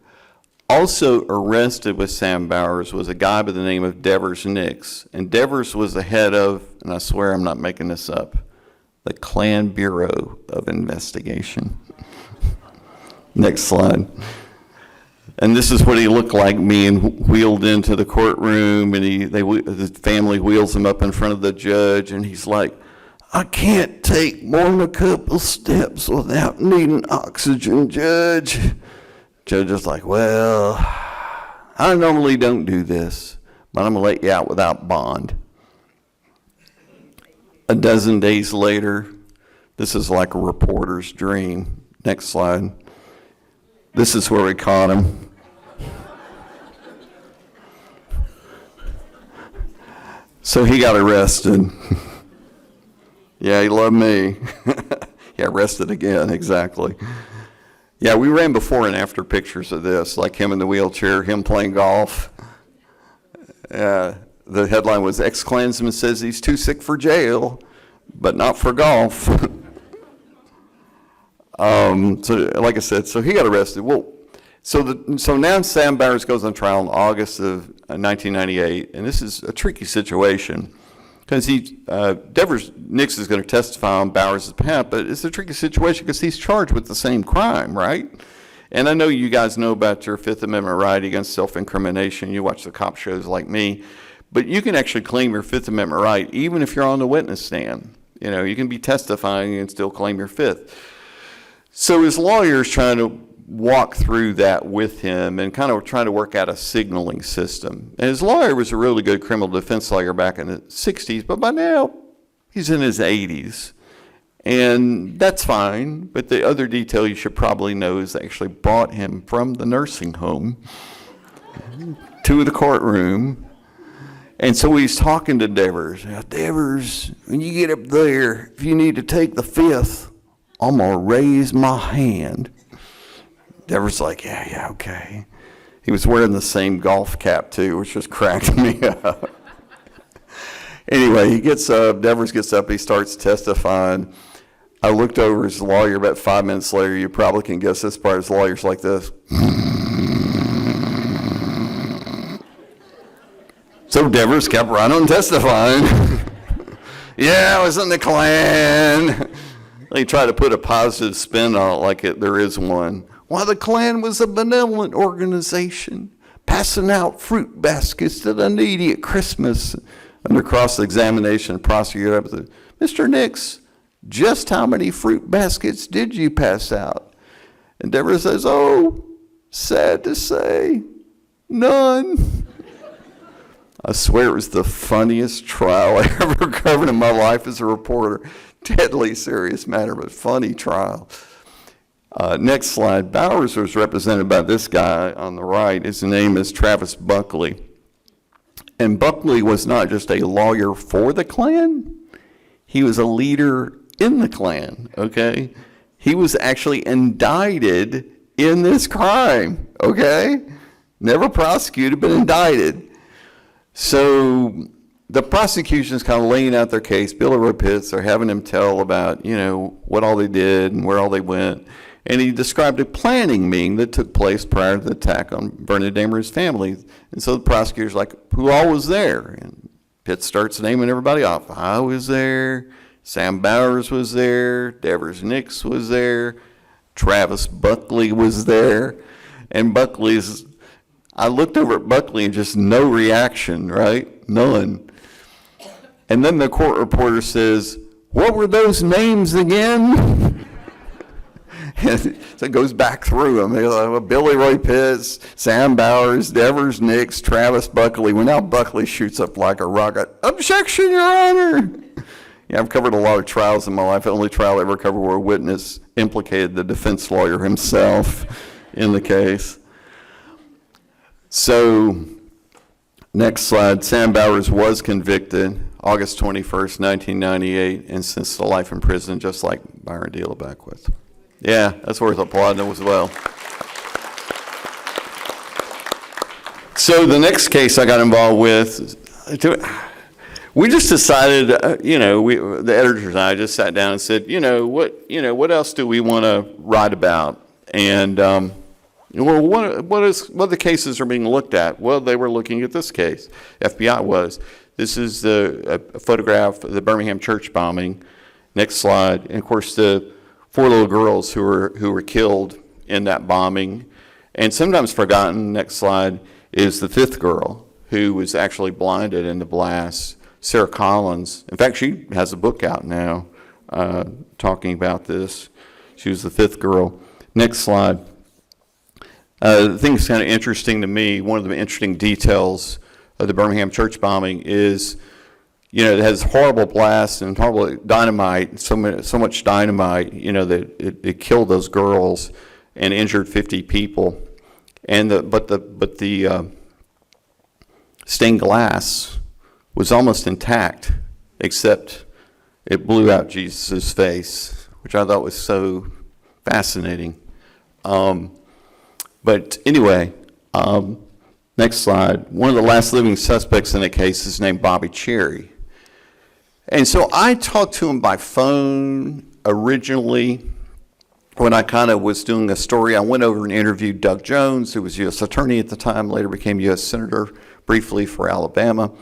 Also arrested with Sam Bowers was a guy by the name of Devers Nix. And Devers was the head of, and I swear I'm not making this up, the Klan Bureau of Investigation. Next slide. And this is what he looked like being wheeled into the courtroom, and the family wheels him up in front of the judge, and he's like, I can't take more than a couple steps without needing oxygen, Judge. Judge is like, well, I normally don't do this, but I'm going to let you out without bond. A dozen days later, this is like a reporter's dream. Next slide. This is where we caught him. So he got arrested. Yeah, he loved me. Yeah, arrested again, exactly. Yeah, we ran before and after pictures of this, like him in the wheelchair, him playing golf. The headline was, ex-Klansman says he's too sick for jail, but not for golf. So, like I said, so he got arrested. Well, so now Sam Bowers goes on trial in August of 1998, and this is a tricky situation because Devers Nix is going to testify on Bowers' behalf, but it's a tricky situation because he's charged with the same crime, right? And I know you guys know about your Fifth Amendment right against self-incrimination. You watch the cop shows like me, but you can actually claim your Fifth Amendment right even if you're on the witness stand. You know, you can be testifying and still claim your Fifth. So his lawyer's trying to walk through that with him and kind of trying to work out a signaling system. And his lawyer was a really good criminal defense lawyer back in the 60s, but by now he's in his 80s. And that's fine, but the other detail you should probably know is they actually brought him from the nursing home to the courtroom. And so he's talking to Devers. Now, Devers, when you get up there, if you need to take the Fifth, I'm going to raise my hand. Devers like, yeah, okay. He was wearing the same golf cap, too, which just cracked me up. Anyway, he gets up, Devers gets up, he starts testifying. I looked over his lawyer about 5 minutes later. You probably can guess this part. His lawyer's like this. So Devers kept right on testifying. Yeah, I was in the Klan. They try to put a positive spin on it like there is one. Why, the Klan was a benevolent organization, passing out fruit baskets to the needy at Christmas. Under cross-examination, the prosecutor said, Mr. Nix, just how many fruit baskets did you pass out? And Devers says, oh, sad to say, none. I swear it was the funniest trial I ever covered in my life as a reporter. Deadly serious matter, but funny trial. Next slide. Bowers was represented by this guy on the right. His name is Travis Buckley. And Buckley was not just a lawyer for the Klan. He was a leader in the Klan, okay? He was actually indicted in this crime, okay? Never prosecuted, but indicted. So the prosecution's kind of laying out their case. Billy Ray Pitts, they're having him tell about, what all they did and where all they went. And he described a planning meeting that took place prior to the attack on Bernard Damer's family. And so the prosecutor's like, who all was there? And Pitts starts naming everybody off. I was there. Sam Bowers was there. Devers Nix was there. Travis Buckley was there. And I looked over at Buckley and just no reaction, right? None. And then the court reporter says, what were those names again? And so it goes back through them. Billy Ray Pitts, Sam Bowers, Devers Nix, Travis Buckley. Well, now Buckley shoots up like a rocket. Objection, Your Honor. Yeah, I've covered a lot of trials in my life. The only trial I ever covered where a witness implicated the defense lawyer himself in the case. So, next slide. Sam Bowers was convicted August 21st, 1998, and sentenced to life in prison, just like Byron Dealer back with. Yeah, that's worth applauding as well. So the next case I got involved with, we just decided, the editors and I just sat down and said, what else do we want to write about? And what other cases are being looked at? Well, they were looking at this case. FBI was. This is a photograph of the Birmingham church bombing. Next slide. And of course, the 4 little girls who were killed in that bombing. And sometimes forgotten, next slide, is the 5th girl who was actually blinded in the blast, Sarah Collins. In fact, she has a book out now talking about this. She was the 5th girl. Next slide. The thing that's kind of interesting to me, one of the interesting details of the Birmingham church bombing is, it has horrible blasts and horrible dynamite, so much dynamite, that it killed those girls and injured 50 people. And but the stained glass was almost intact, except it blew out Jesus' face, which I thought was so fascinating. But anyway, next slide. One of the last living suspects in the case is named Bobby Cherry. And so I talked to him by phone originally, when I kind of was doing a story, I went over and interviewed Doug Jones, who was U.S. Attorney at the time, later became U.S. Senator briefly for Alabama,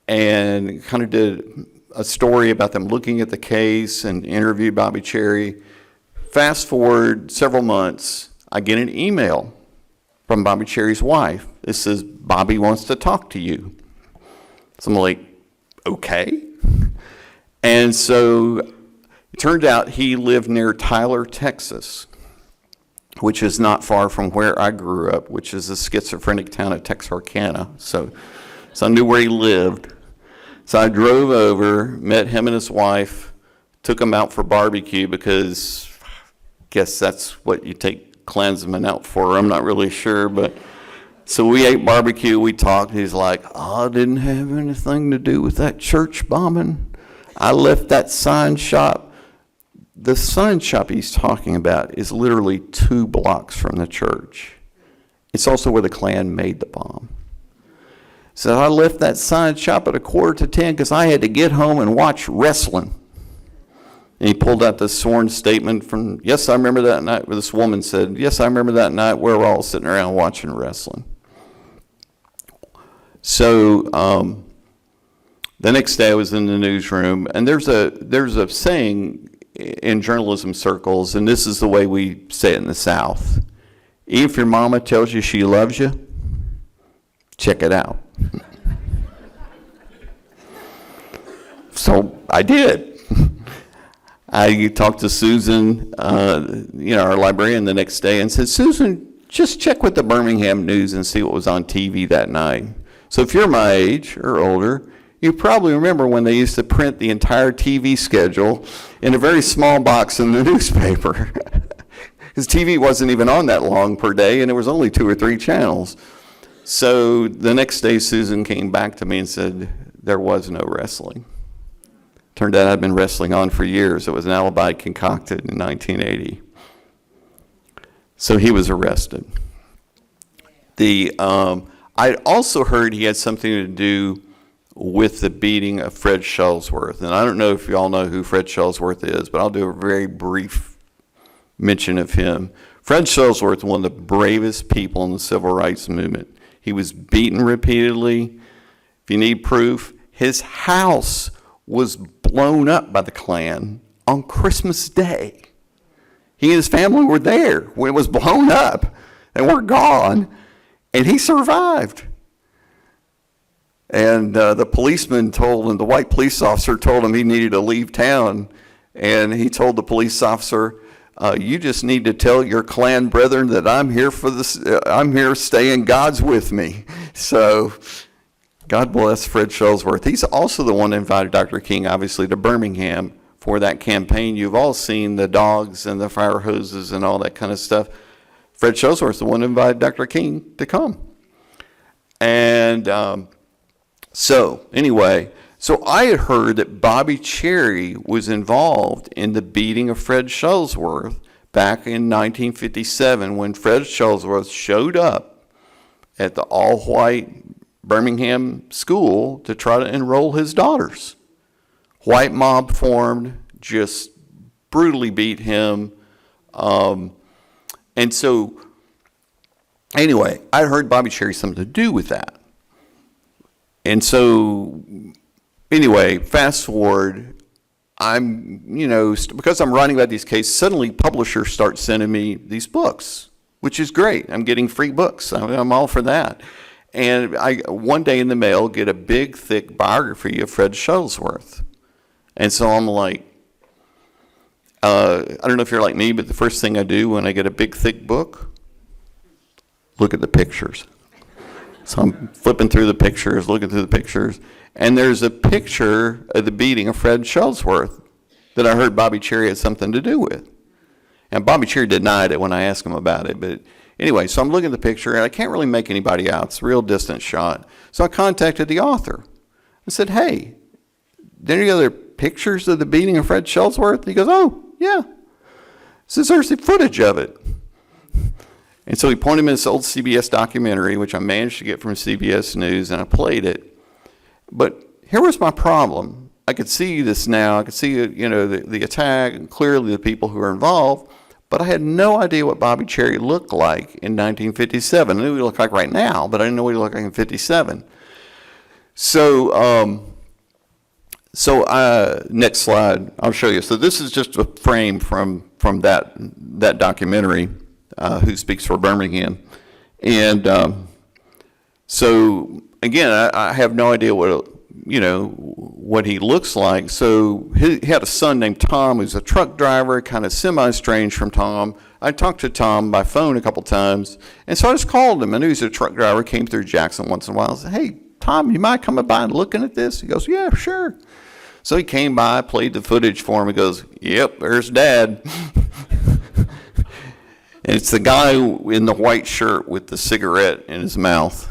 and kind of did a story about them looking at the case and interviewed Bobby Cherry. Fast forward several months, I get an email from Bobby Cherry's wife. It says, Bobby wants to talk to you. So I'm like, okay. And so it turned out he lived near Tyler, Texas, which is not far from where I grew up, which is a schizophrenic town of Texarkana. So I knew where he lived. So I drove over, met him and his wife, took them out for barbecue because I guess that's what you take Klansmen out for. I'm not really sure, but so we ate barbecue, we talked. He's like, I didn't have anything to do with that church bombing. I left that sign shop. The sign shop he's talking about is literally 2 blocks from the church. It's also where the Klan made the bomb. So I left that sign shop at 9:45 because I had to get home and watch wrestling. And he pulled out this sworn statement from, yes, I remember that night, where this woman said, yes, I remember that night where we're all sitting around watching wrestling. So the next day I was in the newsroom, and there's a saying in journalism circles, and this is the way we say it in the South. If your mama tells you she loves you, check it out. So I did. I talked to Susan, our librarian, the next day, and said, Susan, just check with the Birmingham News and see what was on TV that night. So if you're my age or older, you probably remember when they used to print the entire TV schedule in a very small box in the newspaper. Because TV wasn't even on that long per day, and there was only 2 or 3 channels. So the next day, Susan came back to me and said, there was no wrestling. Turned out I'd been wrestling on for years. It was an alibi concocted in 1980. So he was arrested. I also heard he had something to do with the beating of Fred Shellsworth. And I don't know if you all know who Fred Shellsworth is, but I'll do a very brief mention of him. Fred Shellsworth was one of the bravest people in the civil rights movement. He was beaten repeatedly. If you need proof, his house was blown up by the Klan on Christmas Day. He and his family were there when it was blown up. They were gone, and he survived. And the policeman told him, the white police officer told him he needed to leave town, and he told the police officer, you just need to tell your Klan brethren that I'm here for this. I'm here staying. God's with me. So God bless Fred Shellsworth. He's also the one that invited Dr. King, obviously, to Birmingham for that campaign. You've all seen the dogs and the fire hoses and all that kind of stuff. Fred Shellsworth's the one that invited Dr. King to come. And so I had heard that Bobby Cherry was involved in the beating of Fred Shellsworth back in 1957 when Fred Shellsworth showed up at the all-white Birmingham school to try to enroll his daughters. White mob formed, just brutally beat him. And so, anyway, I heard Bobby Cherry something to do with that. And so, anyway, fast forward, because I'm writing about these cases, suddenly publishers start sending me these books, which is great. I'm getting free books. I'm all for that. And I, one day in the mail, get a big, thick biography of Fred Shellsworth. And so I'm like, I don't know if you're like me, but the first thing I do when I get a big, thick book, look at the pictures. So I'm flipping through the pictures, looking through the pictures, and there's a picture of the beating of Fred Shellsworth that I heard Bobby Cherry had something to do with. And Bobby Cherry denied it when I asked him about it, but anyway, so I'm looking at the picture, and I can't really make anybody out. It's a real distant shot. So I contacted the author. I said, hey, there any other pictures of the beating of Fred Shellsworth? He goes, oh, yeah. Says, there's the footage of it. And so he pointed me to this old CBS documentary, which I managed to get from CBS News, and I played it. But here was my problem. I could see this now. I could see, the attack and clearly the people who are involved. But I had no idea what Bobby Cherry looked like in 1957. I knew what he looked like right now, but I didn't know what he looked like in 57. So, next slide, I'll show you. So this is just a frame from that documentary, Who Speaks for Birmingham. And so, again, I have no idea what he looks like. So he had a son named Tom who's a truck driver, kind of semi-estranged from Tom. I talked to Tom by phone a couple times, and so I just called him. I knew he's a truck driver, came through Jackson once in a while. I said, hey, Tom, you mind coming by and looking at this? He goes, yeah, sure. So he came by, played the footage for him. He goes, yep, there's Dad. And it's the guy in the white shirt with the cigarette in his mouth.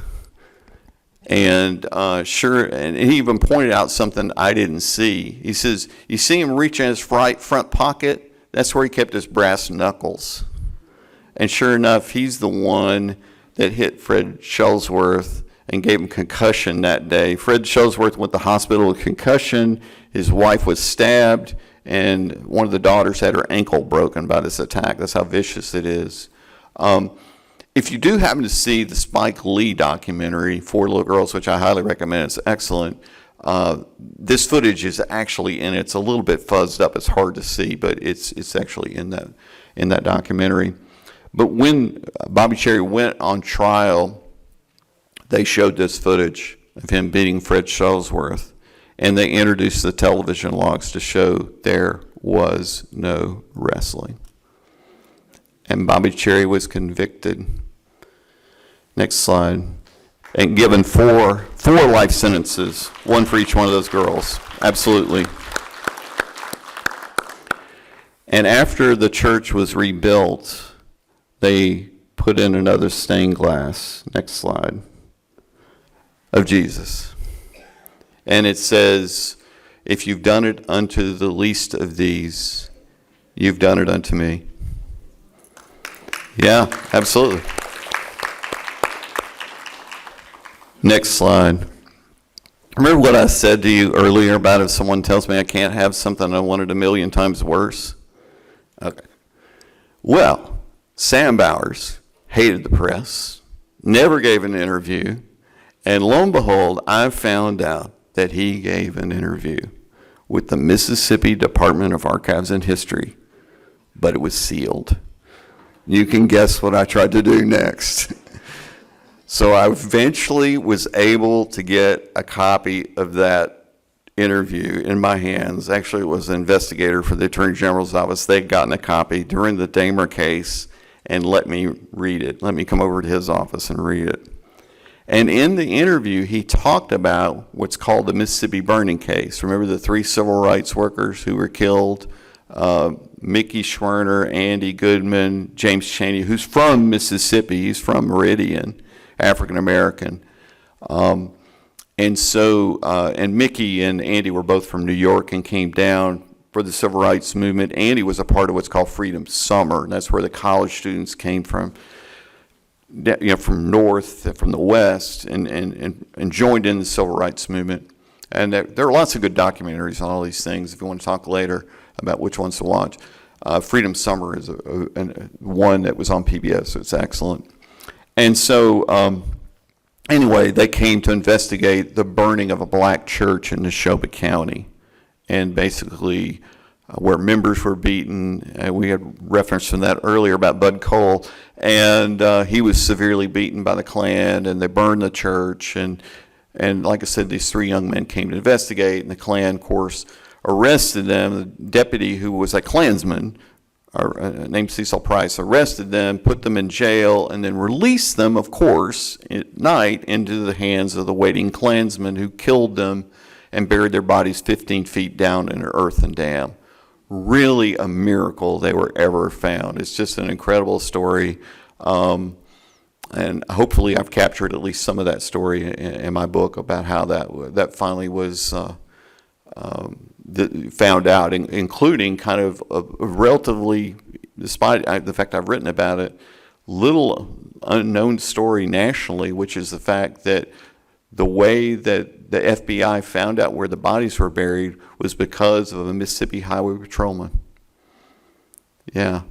And and he even pointed out something I didn't see. He says, you see him reach in his front pocket? That's where he kept his brass knuckles. And sure enough, he's the one that hit Fred Shellsworth and gave him concussion that day. Fred Shellsworth went to the hospital with concussion. His wife was stabbed, and one of the daughters had her ankle broken by this attack. That's how vicious it is. If you do happen to see the Spike Lee documentary, Four Little Girls, which I highly recommend, it's excellent, this footage is actually in it. It's a little bit fuzzed up. It's hard to see, but it's actually in that documentary. But when Bobby Cherry went on trial, they showed this footage of him beating Fred Shellsworth, and they introduced the television logs to show there was no wrestling. And Bobby Cherry was convicted. Next slide. And given four life sentences, one for each one of those girls. Absolutely. And after the church was rebuilt, they put in another stained glass. Next slide. Of Jesus. And it says, if you've done it unto the least of these, you've done it unto me. Yeah, absolutely. Next slide. Remember what I said to you earlier about if someone tells me I can't have something I wanted 1,000,000 times worse? Okay. Well, Sam Bowers hated the press, never gave an interview, and lo and behold, I found out that he gave an interview with the Mississippi Department of Archives and History, but it was sealed. You can guess what I tried to do next. So I eventually was able to get a copy of that interview in my hands. Actually, it was an investigator for the Attorney General's office. They'd gotten a copy during the Damer case and let me read it. Let me come over to his office and read it. And in the interview, he talked about what's called the Mississippi burning case. Remember the 3 civil rights workers who were killed? Mickey Schwerner, Andy Goodman, James Chaney, who's from Mississippi. He's from Meridian, African American. And Mickey and Andy were both from New York and came down for the civil rights movement. Andy was a part of what's called Freedom Summer, and that's where the college students came from, from north, from the west, and joined in the civil rights movement. And there are lots of good documentaries on all these things if you want to talk later about which ones to watch. Freedom Summer is one that was on PBS, so it's excellent. And so, anyway, they came to investigate the burning of a black church in Neshoba County, and basically where members were beaten. We had reference from that earlier about Bud Cole, and he was severely beaten by the Klan, and they burned the church. And like I said, these 3 young men came to investigate, and the Klan, of course, arrested them. The deputy, who was a Klansman, named Cecil Price, arrested them, put them in jail, and then released them, of course, at night into the hands of the waiting Klansmen who killed them and buried their bodies 15 feet down in an earthen dam. Really a miracle they were ever found. It's just an incredible story. And hopefully I've captured at least some of that story in my book about how that finally was found out, including kind of a relatively, despite the fact I've written about it, little unknown story nationally, which is the fact that the way that the FBI found out where the bodies were buried was because of a Mississippi Highway patrolman. Yeah.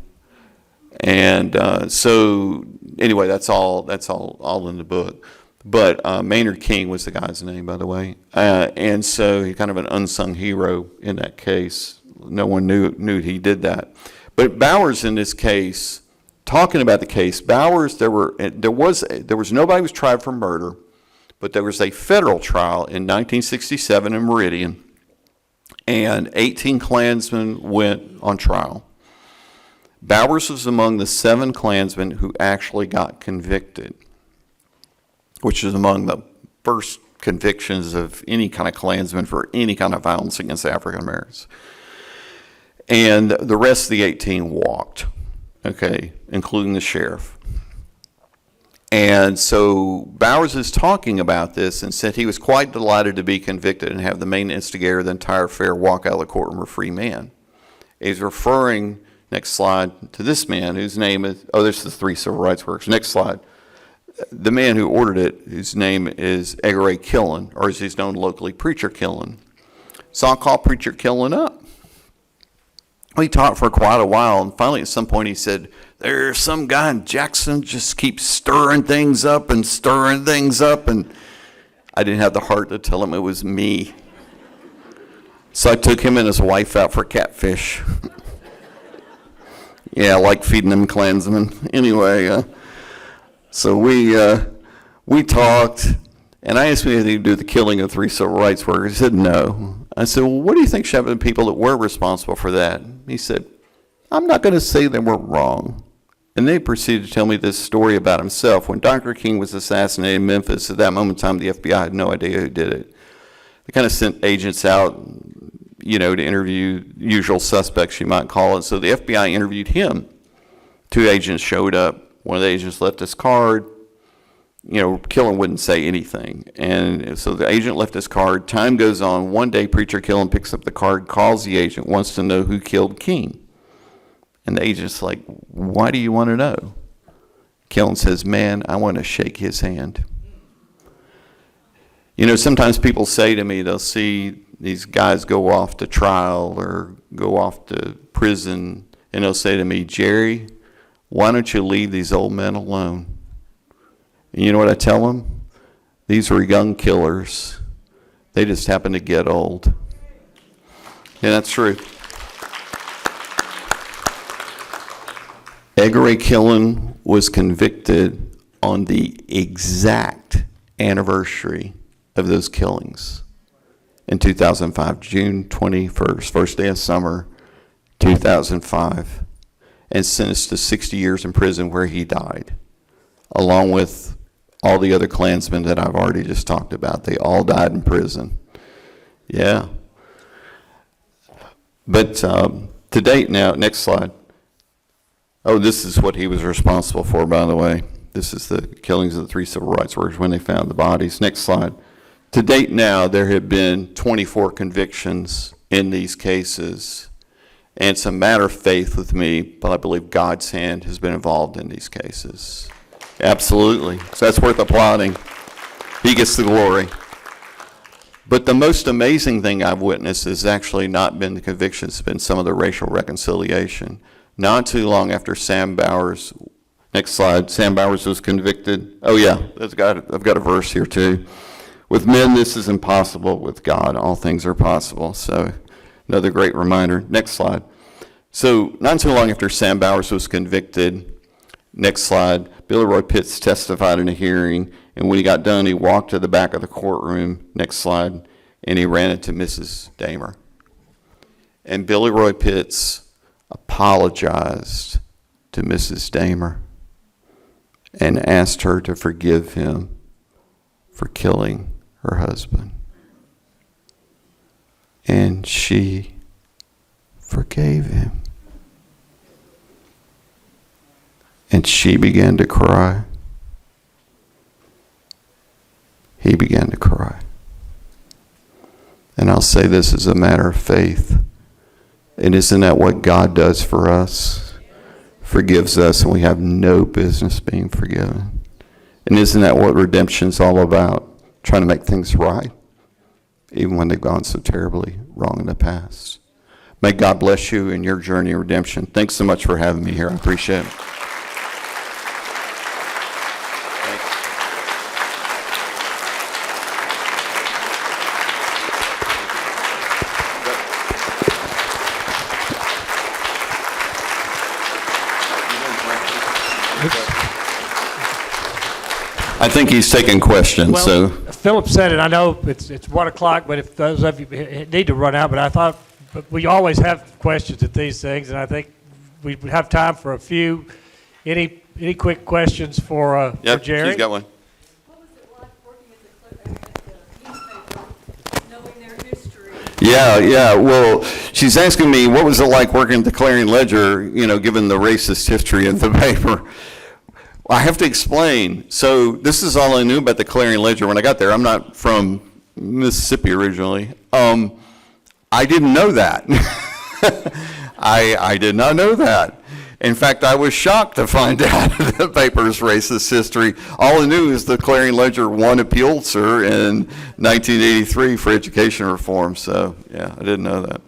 And so anyway, that's all in the book. But Maynard King was the guy's name, by the way. And so he's kind of an unsung hero in that case. No one knew he did that. But Bowers in this case, talking about the case, Bowers, there was nobody was tried for murder, but there was a federal trial in 1967 in Meridian, and 18 Klansmen went on trial. Bowers was among the 7 Klansmen who actually got convicted, which is among the first convictions of any kind of Klansman for any kind of violence against African Americans. And the rest of the 18 walked, okay, including the sheriff. And so Bowers is talking about this and said he was quite delighted to be convicted and have the main instigator of the entire affair walk out of the courtroom a free man. He's referring, next slide, to this man whose name is, this is the 3 civil rights workers. Next slide. The man who ordered it, whose name is Edgar A. Killen, or as he's known locally, Preacher Killen. So I'll call Preacher Killen up. We talked for quite a while, and finally at some point he said, there's some guy in Jackson just keeps stirring things up, and I didn't have the heart to tell him it was me. So I took him and his wife out for catfish. Yeah, I like feeding them Klansmen. Anyway, so we talked, and I asked him if he could do the killing of 3 civil rights workers. He said no. I said, well, what do you think should happen to people that were responsible for that? He said, I'm not going to say they were wrong. And they proceeded to tell me this story about himself. When Dr. King was assassinated in Memphis, at that moment in time, the FBI had no idea who did it. They kind of sent agents out, to interview usual suspects, you might call it. So the FBI interviewed him. 2 agents showed up. One of the agents left his card. Killen wouldn't say anything. And so the agent left his card. Time goes on. One day, Preacher Killen picks up the card, calls the agent, wants to know who killed King. And the agent's like, why do you want to know? Killen says, man, I want to shake his hand. Sometimes people say to me, they'll see these guys go off to trial or go off to prison, and they'll say to me, Jerry, why don't you leave these old men alone? And you know what I tell them? These were young killers. They just happen to get old. Yeah, that's true. Edgar A. Killen was convicted on the exact anniversary of those killings in 2005, June 21st, first day of summer, 2005, and sentenced to 60 years in prison where he died, along with all the other Klansmen that I've already just talked about. They all died in prison. Yeah. But to date now, next slide. Oh, this is what he was responsible for, by the way. This is the killings of the 3 civil rights workers when they found the bodies. Next slide. To date now, there have been 24 convictions in these cases. And it's a matter of faith with me, but I believe God's hand has been involved in these cases. Absolutely. So that's worth applauding. He gets the glory. But the most amazing thing I've witnessed has actually not been the convictions, it's been some of the racial reconciliation. Not too long after Sam Bowers, next slide, Sam Bowers was convicted. Oh yeah, I've got a verse here too. With men this is impossible, with God all things are possible. So another great reminder. Next slide. So not too long after Sam Bowers was convicted, next slide, Billy Roy Pitts testified in a hearing, and when he got done, he walked to the back of the courtroom, next slide, and he ran into Mrs. Damer. And Billy Roy Pitts apologized to Mrs. Damer and asked her to forgive him for killing her husband. And she forgave him. And she began to cry. He began to cry. And I'll say this as a matter of faith. And isn't that what God does for us? Forgives us, and we have no business being forgiven. And isn't that what redemption's all about? Trying to make things right, even when they've gone so terribly wrong in the past. May God bless you in your journey of redemption. Thanks so much for having me here. I appreciate it. I think he's taking questions, Well, so. Philip said it, I know it's 1 o'clock, but if those of you need to run out, but I thought, but we always have questions at these things, and I think we have time for a few. Any quick questions for Jerry? He's got one. What was it like working at the newspaper, knowing their history? Yeah. Well, she's asking me, what was it like working at the Clarion Ledger, given the racist history of the paper? I have to explain. So this is all I knew about the Clarion Ledger when I got there. I'm not from Mississippi originally. I didn't know that. I did not know that. In fact, I was shocked to find out the paper's racist history. All I knew is the Clarion Ledger won a Pulitzer in 1983 for education reform. So, yeah, I didn't know that.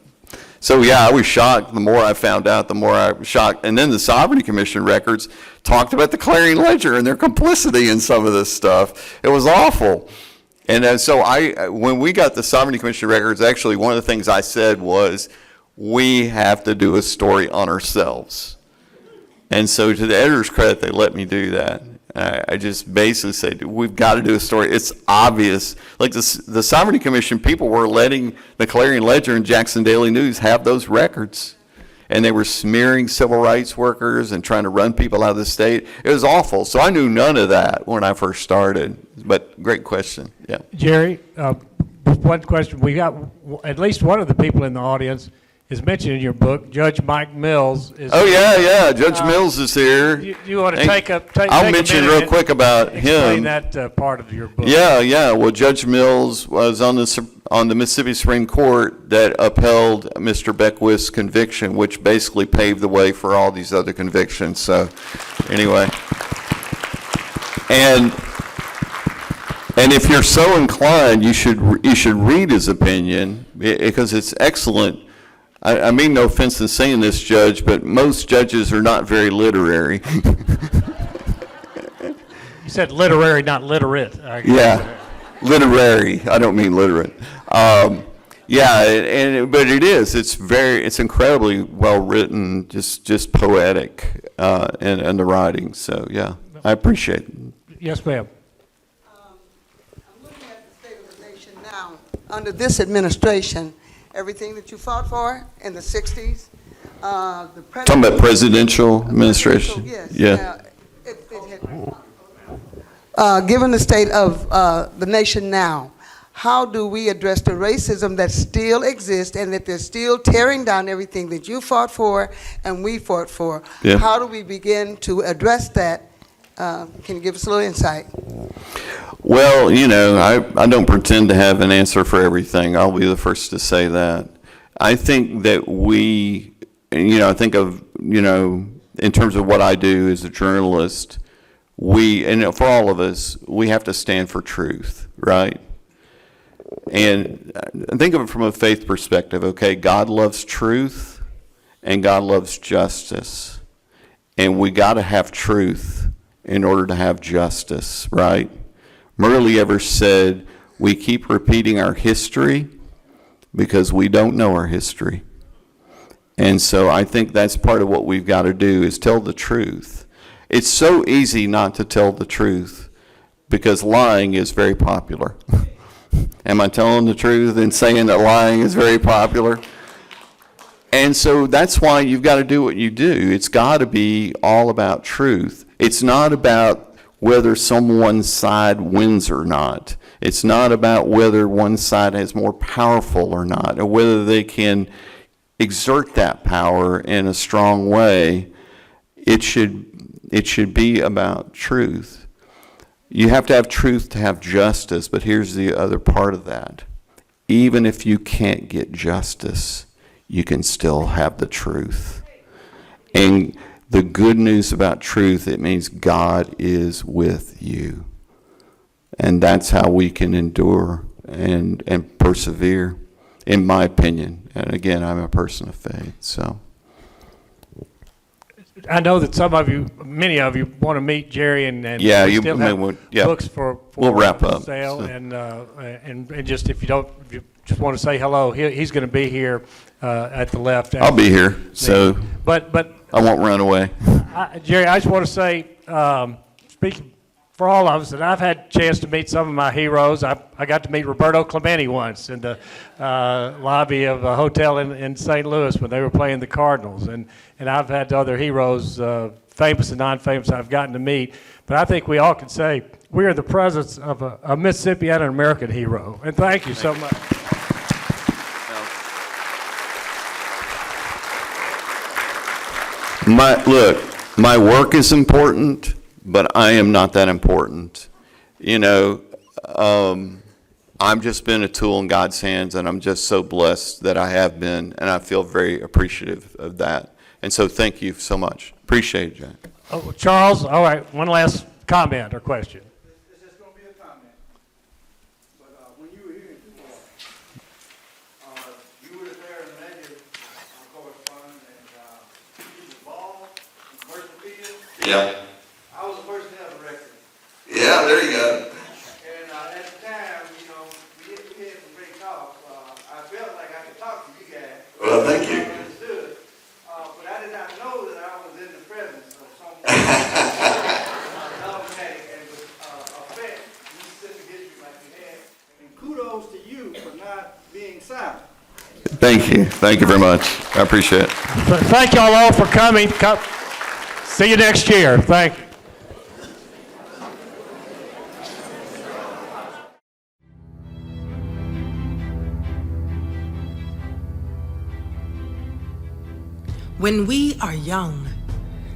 So, yeah, I was shocked. The more I found out, the more I was shocked. And then the Sovereignty Commission records talked about the Clarion Ledger and their complicity in some of this stuff. It was awful. And so when we got the Sovereignty Commission records, actually one of the things I said was, we have to do a story on ourselves. And so to the editor's credit, they let me do that. I just basically said, we've got to do a story. It's obvious. Like the Sovereignty Commission people were letting the Clarion Ledger and Jackson Daily News have those records. And they were smearing civil rights workers and trying to run people out of the state. It was awful. So I knew none of that when I first started. But great question. Yeah. Jerry, one question. We got at least one of the people in the audience is mentioned in your book. Judge Mike Mills is. Oh yeah. Judge Mills is here. You want to take I'll mention real quick about explain him. that part of your book. Yeah. Well, Judge Mills was on the Mississippi Supreme Court that upheld Mr. Beckwith's conviction, which basically paved the way for all these other convictions. So, anyway, and if you're so inclined, you should read his opinion because it's excellent. I mean no offense in saying this, Judge, but most judges are not very literary. You said literary, not literate. Yeah, literary. I don't mean literate. But it is. It's incredibly well written, just poetic, and the writing. So yeah, I appreciate it. Yes, ma'am. I'm looking at the state of the nation now. Under this administration, everything that you fought for in the 60s, the president... Talking about presidential administration? Yes. Yeah. Given the state of the nation now, how do we address the racism that still exists and that they're still tearing down everything that you fought for and we fought for? Yeah. How do we begin to address that? Can you give us a little insight? Well, I don't pretend to have an answer for everything. I'll be the first to say that. I think that I think of, in terms of what I do as a journalist, and for all of us, we have to stand for truth, right? And think of it from a faith perspective, okay? God loves truth and God loves justice. And we got to have truth in order to have justice, right? Murley ever said, we keep repeating our history because we don't know our history. And so I think that's part of what we've got to do is tell the truth. It's so easy not to tell the truth because lying is very popular. Am I telling the truth in saying that lying is very popular? And so that's why you've got to do what you do. It's got to be all about truth. It's not about whether someone's side wins or not. It's not about whether one side is more powerful or not, or whether they can exert that power in a strong way. It should be about truth. You have to have truth to have justice, but here's the other part of that. Even if you can't get justice, you can still have the truth. And the good news about truth, it means God is with you. And that's how we can endure and persevere, in my opinion. And again, I'm a person of faith, so. I know that some of you, many of you, want to meet Jerry, and Yeah, we you still may have want- yeah. books for We'll wrap up, sale, so. and just if you just want to say hello, he's going to be here at the left. I'll be here, so But I won't run away. Jerry, I just want to say, speaking for all of us, that I've had a chance to meet some of my heroes. I got to meet Roberto Clemente once in the lobby of a hotel in St. Louis when they were playing the Cardinals. And I've had other heroes, famous and non-famous, I've gotten to meet. But I think we all can say we are the presence of a Mississippi and an American hero. And thank you so much. My work is important, but I am not that important. You know, I've just been a tool in God's hands, and I'm just so blessed that I have been, and I feel very appreciative of that. And so thank you so much. Appreciate it, Jack. Oh, Charles, all right, one last comment or question. It's just going to be a comment. But when you were here in Tupelo, you were there in the negative correspondent, and you was involved in commercial field. Yeah. I was the first to have a record. Yeah, there you go. And at the time, you know, we had some great talks. I felt like I could talk to you guys. Well, thank you. I understood. But I did not know that I was in the presence of someone dogmatic and with affect Mississippi history like we had. And kudos to you for not being silent. Thank you. Thank you very much. I appreciate it. Thank you all for coming. See you next year. Thank you. When we are young,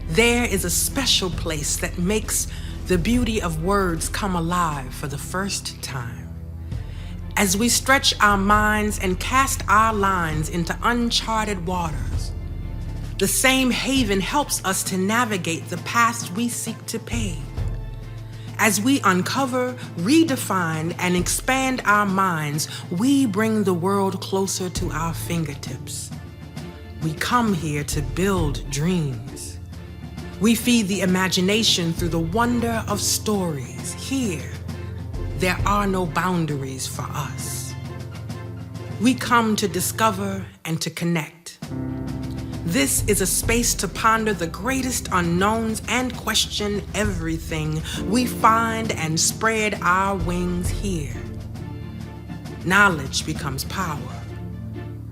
there is a special place that makes the beauty of words come alive for the first time. As we stretch our minds and cast our lines into uncharted waters, the same haven helps us to navigate the paths we seek to pave. As we uncover, redefine, and expand our minds, we bring the world closer to our fingertips. We come here to build dreams. We feed the imagination through the wonder of stories. Here, there are no boundaries for us. We come to discover and to connect. This is a space to ponder the greatest unknowns and question everything. We find and spread our wings here. Knowledge becomes power.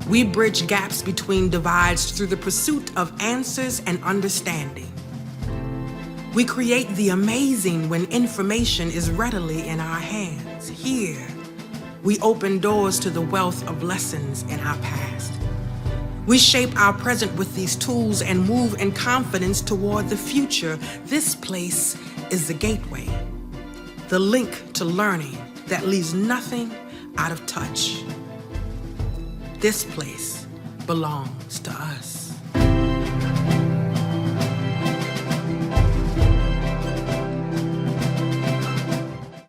We bridge gaps between divides through the pursuit of answers and understanding. We create the amazing when information is readily in our hands. Here, we open doors to the wealth of lessons in our past. We shape our present with these tools and move in confidence toward the future. This place is the gateway, the link to learning that leaves nothing out of touch. This place belongs to us.